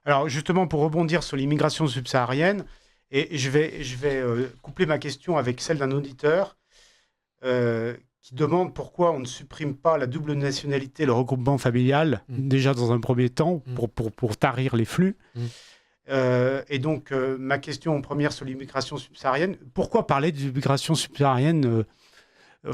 Alors, justement, pour rebondir sur l'immigration subsaharienne, Et je vais coupler ma question avec celle d'un auditeur qui demande pourquoi on ne supprime pas la double nationalité, le regroupement familial, déjà dans un premier temps, pour tarir les flux. Et donc, ma question première sur l'immigration subsaharienne, pourquoi parler d'immigration subsaharienne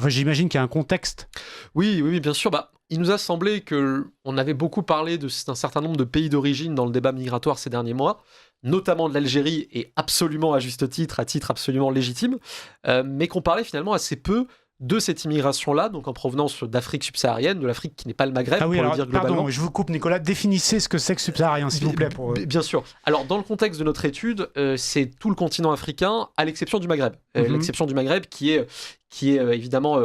j'imagine qu'il y a un contexte. Oui, bien sûr. Il nous a semblé qu'on avait beaucoup parlé d'un certain nombre de pays d'origine dans le débat migratoire ces derniers mois, notamment de l'Algérie, et absolument à juste titre, à titre absolument légitime, mais qu'on parlait finalement assez peu de cette immigration-là, donc en provenance d'Afrique subsaharienne, de l'Afrique qui n'est pas le Maghreb, pour le dire globalement. Pardon, je vous coupe Nicolas, définissez ce que c'est que subsaharien, s'il vous plaît. Bien sûr. Alors, dans le contexte de notre étude, c'est tout le continent africain, à l'exception du Maghreb. L'exception du Maghreb qui est évidemment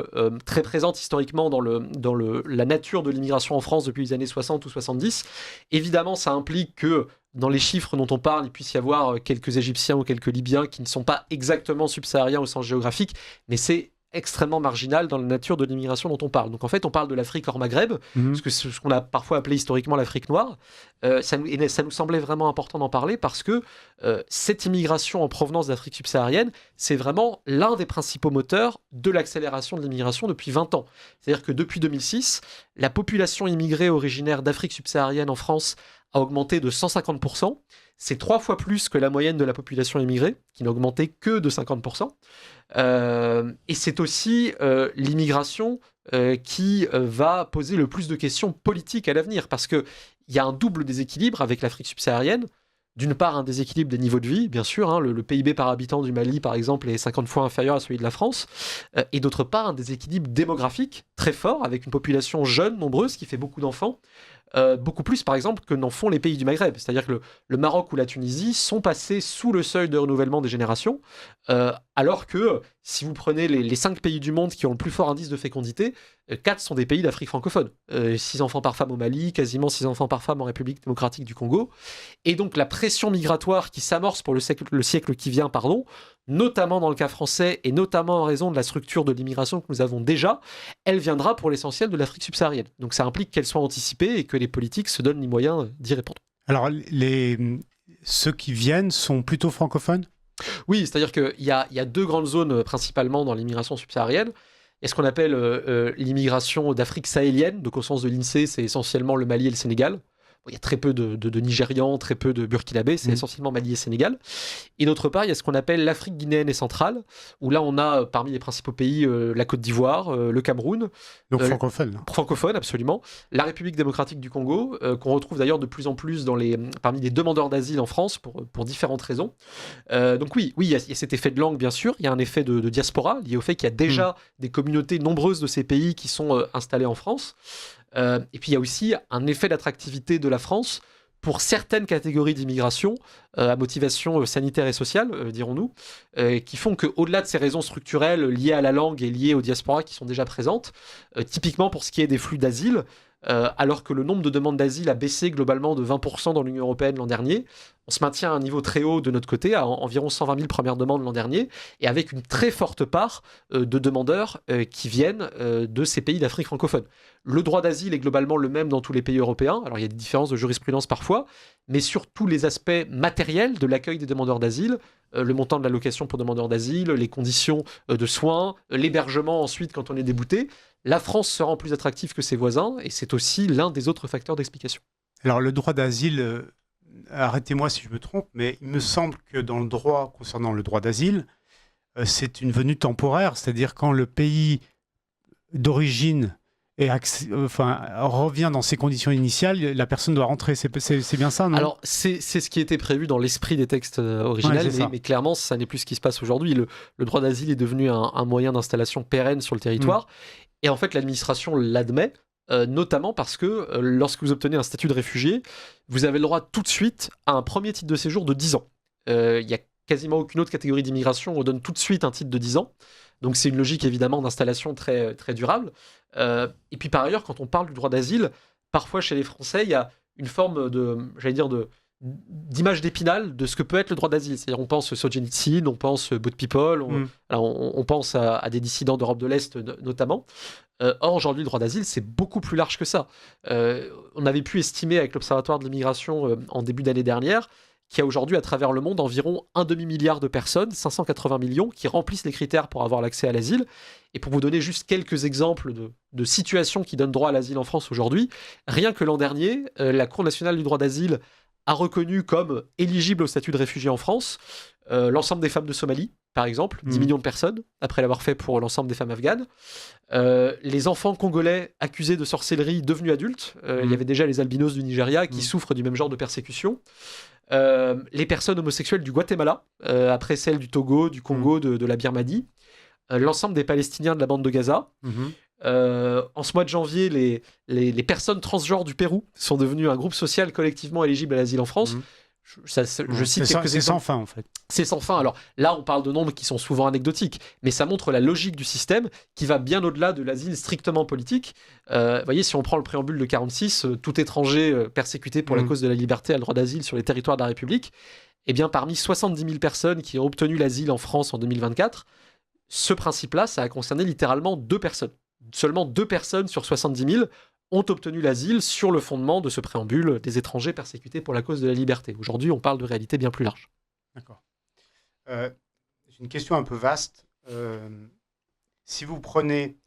très présente historiquement dans la nature de l'immigration en France depuis les années 60 ou 70. Évidemment, ça implique que dans les chiffres dont on parle, il puisse y avoir quelques Égyptiens ou quelques Libyens qui ne sont pas exactement subsahariens au sens géographique, mais c'est extrêmement marginal dans la nature de l'immigration dont on parle. Donc en fait, on parle de l'Afrique hors Maghreb, parce que c'est ce qu'on a parfois appelé historiquement l'Afrique noire. Ça nous semblait vraiment important d'en parler parce que cette immigration en provenance d'Afrique subsaharienne, c'est vraiment l'un des principaux moteurs de l'accélération de l'immigration depuis 20 ans. C'est-à-dire que depuis 2006, la population immigrée originaire d'Afrique subsaharienne en France a augmenté de 150%. C'est 3 fois plus que la moyenne de la population immigrée, qui n'a augmenté que de 50%. Et c'est aussi l'immigration qui va poser le plus de questions politiques à l'avenir, parce qu'il y a un double déséquilibre avec l'Afrique subsaharienne. D'une part, un déséquilibre des niveaux de vie, bien sûr, le PIB par habitant du Mali, par exemple, est 50 fois inférieur à celui de la France, et d'autre part, un déséquilibre démographique très fort, avec une population jeune, nombreuse, qui fait beaucoup d'enfants, beaucoup plus, par exemple, que n'en font les pays du Maghreb. C'est-à-dire que le Maroc ou la Tunisie sont passés sous le seuil de renouvellement des générations, alors que si vous prenez les 5 pays du monde qui ont le plus fort indice de fécondité, 4 sont des pays d'Afrique francophone. 6 enfants par femme au Mali, quasiment 6 enfants par femme en République démocratique du Congo. Et donc la pression migratoire qui s'amorce pour le siècle qui vient, notamment dans le cas français et notamment en raison de la structure de l'immigration que nous avons déjà, elle viendra pour l'essentiel de l'Afrique subsaharienne. Donc ça implique qu'elle soit anticipée et que les politiques se donnent les moyens d'y répondre. Alors ceux qui viennent sont plutôt francophones ? Oui, c'est-à-dire qu'il y a 2 grandes zones principalement dans l'immigration subsaharienne. Il y a ce qu'on appelle l'immigration d'Afrique sahélienne, donc au sens de l'INSEE, c'est essentiellement le Mali et le Sénégal. Il y a très peu de Nigérians, très peu de Burkinabés, c'est essentiellement Mali et Sénégal. Et d'autre part, il y a ce qu'on appelle l'Afrique guinéenne et centrale, où là on a parmi les principaux pays la Côte d'Ivoire, le Cameroun. Donc francophone. Francophone, absolument. La République démocratique du Congo, qu'on retrouve d'ailleurs de plus en plus parmi les demandeurs d'asile en France pour différentes raisons. Donc oui, il y a cet effet de langue, bien sûr. Il y a un effet de diaspora lié au fait qu'il y a déjà des communautés nombreuses de ces pays qui sont installées en France. Et puis il y a aussi un effet d'attractivité de la France pour certaines catégories d'immigration à motivation sanitaire et sociale, dirons-nous, qui font qu'au-delà de ces raisons structurelles liées à la langue et liées aux diasporas qui sont déjà présentes, typiquement pour ce qui est des flux d'asile, alors que le nombre de demandes d'asile a baissé globalement de 20% dans l'Union européenne l'an dernier, on se maintient à un niveau très haut de notre côté, à environ 120 000 premières demandes l'an dernier, et avec une très forte part de demandeurs qui viennent de ces pays d'Afrique francophone. Le droit d'asile est globalement le même dans tous les pays européens, alors il y a des différences de jurisprudence parfois, mais sur tous les aspects matériels de l'accueil des demandeurs d'asile, le montant de l'allocation pour demandeurs d'asile, les conditions de soins, l'hébergement ensuite quand on est débouté, la France se rend plus attractive que ses voisins, et c'est aussi l'un des autres facteurs d'explication. Alors le droit d'asile, arrêtez-moi si je me trompe, mais il me semble que dans le droit concernant le droit d'asile, c'est une venue temporaire, c'est-à-dire quand le pays d'origine revient dans ses conditions initiales, la personne doit rentrer. C'est bien ça, non ? Alors, c'est ce qui était prévu dans l'esprit des textes originels, mais clairement, ça n'est plus ce qui se passe aujourd'hui. Le droit d'asile est devenu un moyen d'installation pérenne sur le territoire. Et en fait, l'administration l'admet, notamment parce que lorsque vous obtenez un statut de réfugié, vous avez le droit tout de suite à un premier titre de séjour de 10 ans. Il n'y a quasiment aucune autre catégorie d'immigration où on donne tout de suite un titre de 10 ans. Donc c'est une logique évidemment d'installation très, très durable. Et puis par ailleurs, quand on parle du droit d'asile, parfois chez les Français, il y a une forme d'image d'épinal de ce que peut être le droit d'asile. C'est-à-dire on pense Solzhenitsyn, on pense Boat People, on pense à des dissidents d'Europe de l'Est notamment. Or, aujourd'hui, le droit d'asile, c'est beaucoup plus large que ça. On avait pu estimer avec l'Observatoire de l'immigration en début d'année dernière qu'il y a aujourd'hui à travers le monde environ un demi-milliard de personnes, 580 millions, qui remplissent les critères pour avoir l'accès à l'asile. Et pour vous donner juste quelques exemples de situations qui donnent droit à l'asile en France aujourd'hui, rien que l'an dernier, la Cour nationale du droit d'asile a reconnu comme éligible au statut de réfugié en France l'ensemble des femmes de Somalie, par exemple, 10 millions de personnes, après l'avoir fait pour l'ensemble des femmes afghanes. Les enfants congolais accusés de sorcellerie devenus adultes, il y avait déjà les albinos du Nigeria qui souffrent du même genre de persécution. Les personnes homosexuelles du Guatemala, après celles du Togo, du Congo, de la Birmanie. L'ensemble des Palestiniens de la bande de Gaza. En ce mois de janvier, les personnes transgenres du Pérou sont devenues un groupe social collectivement éligible à l'asile en France. Je cite quelques exemples. C'est sans fin, en fait. C'est sans fin. Alors là, on parle de nombres qui sont souvent anecdotiques, mais ça montre la logique du système qui va bien au-delà de l'asile strictement politique. Vous voyez, si on prend le préambule de 46, tout étranger persécuté pour la cause de la liberté a le droit d'asile sur les territoires de la République. Eh bien, parmi 70 000 personnes qui ont obtenu l'asile en France en 2024, ce principe-là, ça a concerné littéralement 2 personnes. Seulement 2 personnes sur 70 000 ont obtenu l'asile sur le fondement de ce préambule des étrangers persécutés pour la cause de la liberté. Aujourd'hui, on parle de réalité bien plus large. D'accord. J'ai une question un peu vaste. Si vous prenez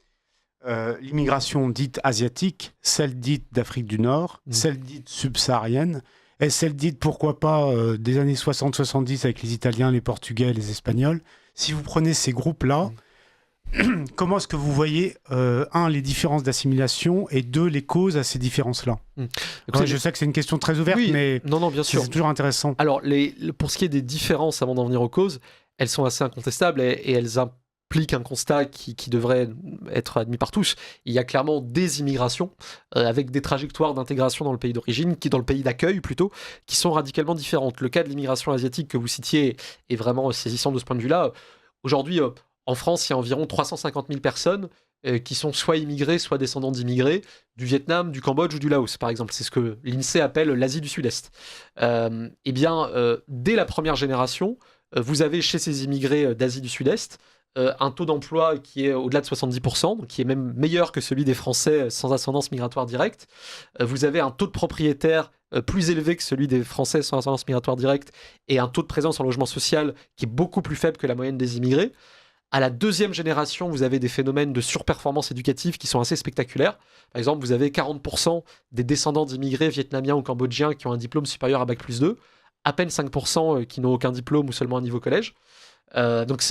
l'immigration dite asiatique, celle dite d'Afrique du Nord, celle dite subsaharienne, et celle dite, pourquoi pas, des années 60-70 avec les Italiens, les Portugais, les Espagnols, si vous prenez ces groupes-là, comment est-ce que vous voyez, les différences d'assimilation et 2, les causes à ces différences-là? Je sais que c'est une question très ouverte, mais non, bien sûr. C'est toujours intéressant. Alors, pour ce qui est des différences, avant d'en venir aux causes, elles sont assez incontestables et elles impliquent un constat qui devrait être admis par tous. Il y a clairement des immigrations avec des trajectoires d'intégration dans le pays d'origine, dans le pays d'accueil plutôt, qui sont radicalement différentes. Le cas de l'immigration asiatique que vous citiez est vraiment saisissant de ce point de vue-là. Aujourd'hui, en France, il y a environ 350 000 personnes qui sont soit immigrés, soit descendants d'immigrés, du Vietnam, du Cambodge ou du Laos, par exemple. C'est ce que l'INSEE appelle l'Asie du Sud-Est. Dès la première génération, vous avez chez ces immigrés d'Asie du Sud-Est un taux d'emploi qui est au-delà de 70%, donc qui est même meilleur que celui des Français sans ascendance migratoire directe. Vous avez un taux de propriétaires plus élevé que celui des Français sans ascendance migratoire directe et un taux de présence en logement social qui est beaucoup plus faible que la moyenne des immigrés. À la deuxième génération, vous avez des phénomènes de surperformance éducative qui sont assez spectaculaires. Par exemple, vous avez 40% des descendants d'immigrés vietnamiens ou cambodgiens qui ont un diplôme supérieur à Bac+2, à peine 5% qui n'ont aucun diplôme ou seulement un niveau collège. Donc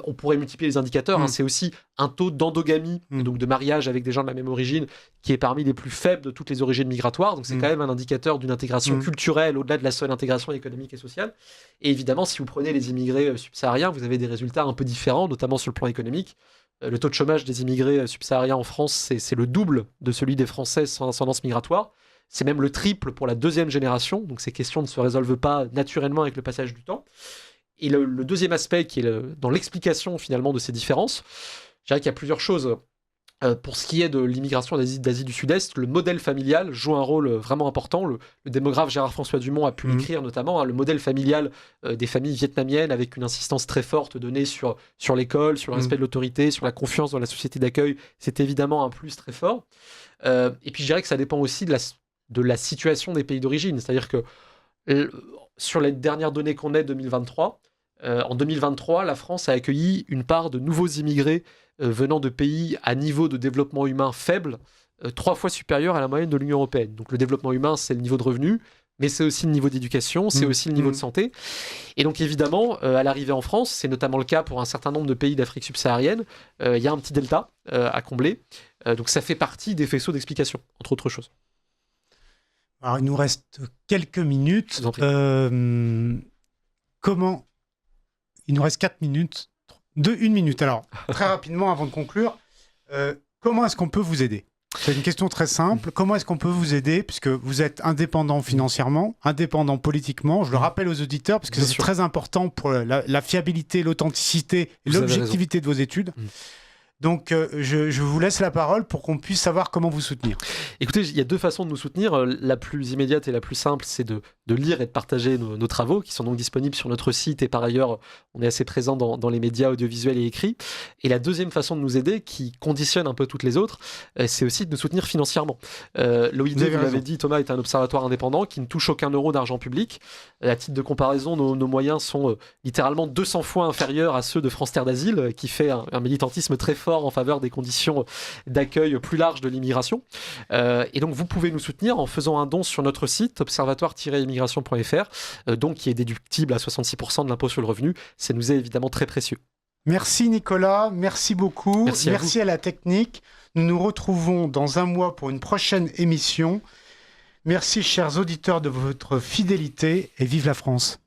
on pourrait multiplier les indicateurs. C'est aussi un taux d'endogamie, donc de mariage avec des gens de la même origine, qui est parmi les plus faibles de toutes les origines migratoires. Donc c'est quand même un indicateur d'une intégration culturelle au-delà de la seule intégration économique et sociale. Et évidemment, si vous prenez les immigrés subsahariens, vous avez des résultats un peu différents, notamment sur le plan économique. Le taux de chômage des immigrés subsahariens en France, c'est le double de celui des Français sans ascendance migratoire. C'est même le triple pour la deuxième génération. Donc ces questions ne se résolvent pas naturellement avec le passage du temps. Et le deuxième aspect qui est dans l'explication finalement de ces différences, je dirais qu'il y a plusieurs choses. Pour ce qui est de l'immigration d'Asie du Sud-Est, le modèle familial joue un rôle vraiment important. Le démographe Gérard-François Dumont a pu l'écrire notamment, le modèle familial des familles vietnamiennes avec une insistance très forte donnée sur l'école, sur le respect de l'autorité, sur la confiance dans la société d'accueil. C'est évidemment un plus très fort. Et puis je dirais que ça dépend aussi de la situation des pays d'origine. C'est-à-dire que sur les dernières données qu'on ait 2023, en 2023, la France a accueilli une part de nouveaux immigrés venant de pays à niveau de développement humain faible, 3 fois supérieur à la moyenne de l'Union européenne. Donc le développement humain, c'est le niveau de revenu, mais c'est aussi le niveau d'éducation, c'est aussi le niveau de santé. Et donc évidemment, à l'arrivée en France, c'est notamment le cas pour un certain nombre de pays d'Afrique subsaharienne, il y a un petit delta à combler. Donc ça fait partie des faisceaux d'explication, entre autres choses. Alors, il nous reste quelques minutes. Il nous reste 4 minutes. 1 minute. Alors, très rapidement, avant de conclure, comment est-ce qu'on peut vous aider? C'est une question très simple. Comment est-ce qu'on peut vous aider, puisque vous êtes indépendant financièrement, indépendant politiquement? Je le rappelle aux auditeurs, parce que c'est très important pour la fiabilité, l'authenticité et l'objectivité de vos études. Donc, je vous laisse la parole pour qu'on puisse savoir comment vous soutenir. Écoutez, il y a deux façons de nous soutenir. La plus immédiate et la plus simple, c'est de lire et de partager nos travaux, qui sont donc disponibles sur notre site. Et par ailleurs, on est assez présent dans les médias audiovisuels et écrits. Et la deuxième façon de nous aider, qui conditionne un peu toutes les autres, c'est aussi de nous soutenir financièrement. L'OID, vous l'avez dit, Thomas, est un observatoire indépendant qui ne touche aucun euro d'argent public. À titre de comparaison, nos moyens sont littéralement 200 fois inférieurs à ceux de France Terre d'Asile, qui fait un militantisme très fort en faveur des conditions d'accueil plus larges de l'immigration. Et donc, vous pouvez nous soutenir en faisant un don sur notre site, observatoire-immigration.fr, donc qui est déductible à 66% de l'impôt sur le revenu. Ça nous est évidemment très précieux. Merci Nicolas, merci beaucoup. Merci à la technique. Nous nous retrouvons dans un mois pour une prochaine émission. Merci chers auditeurs de votre fidélité et vive la France.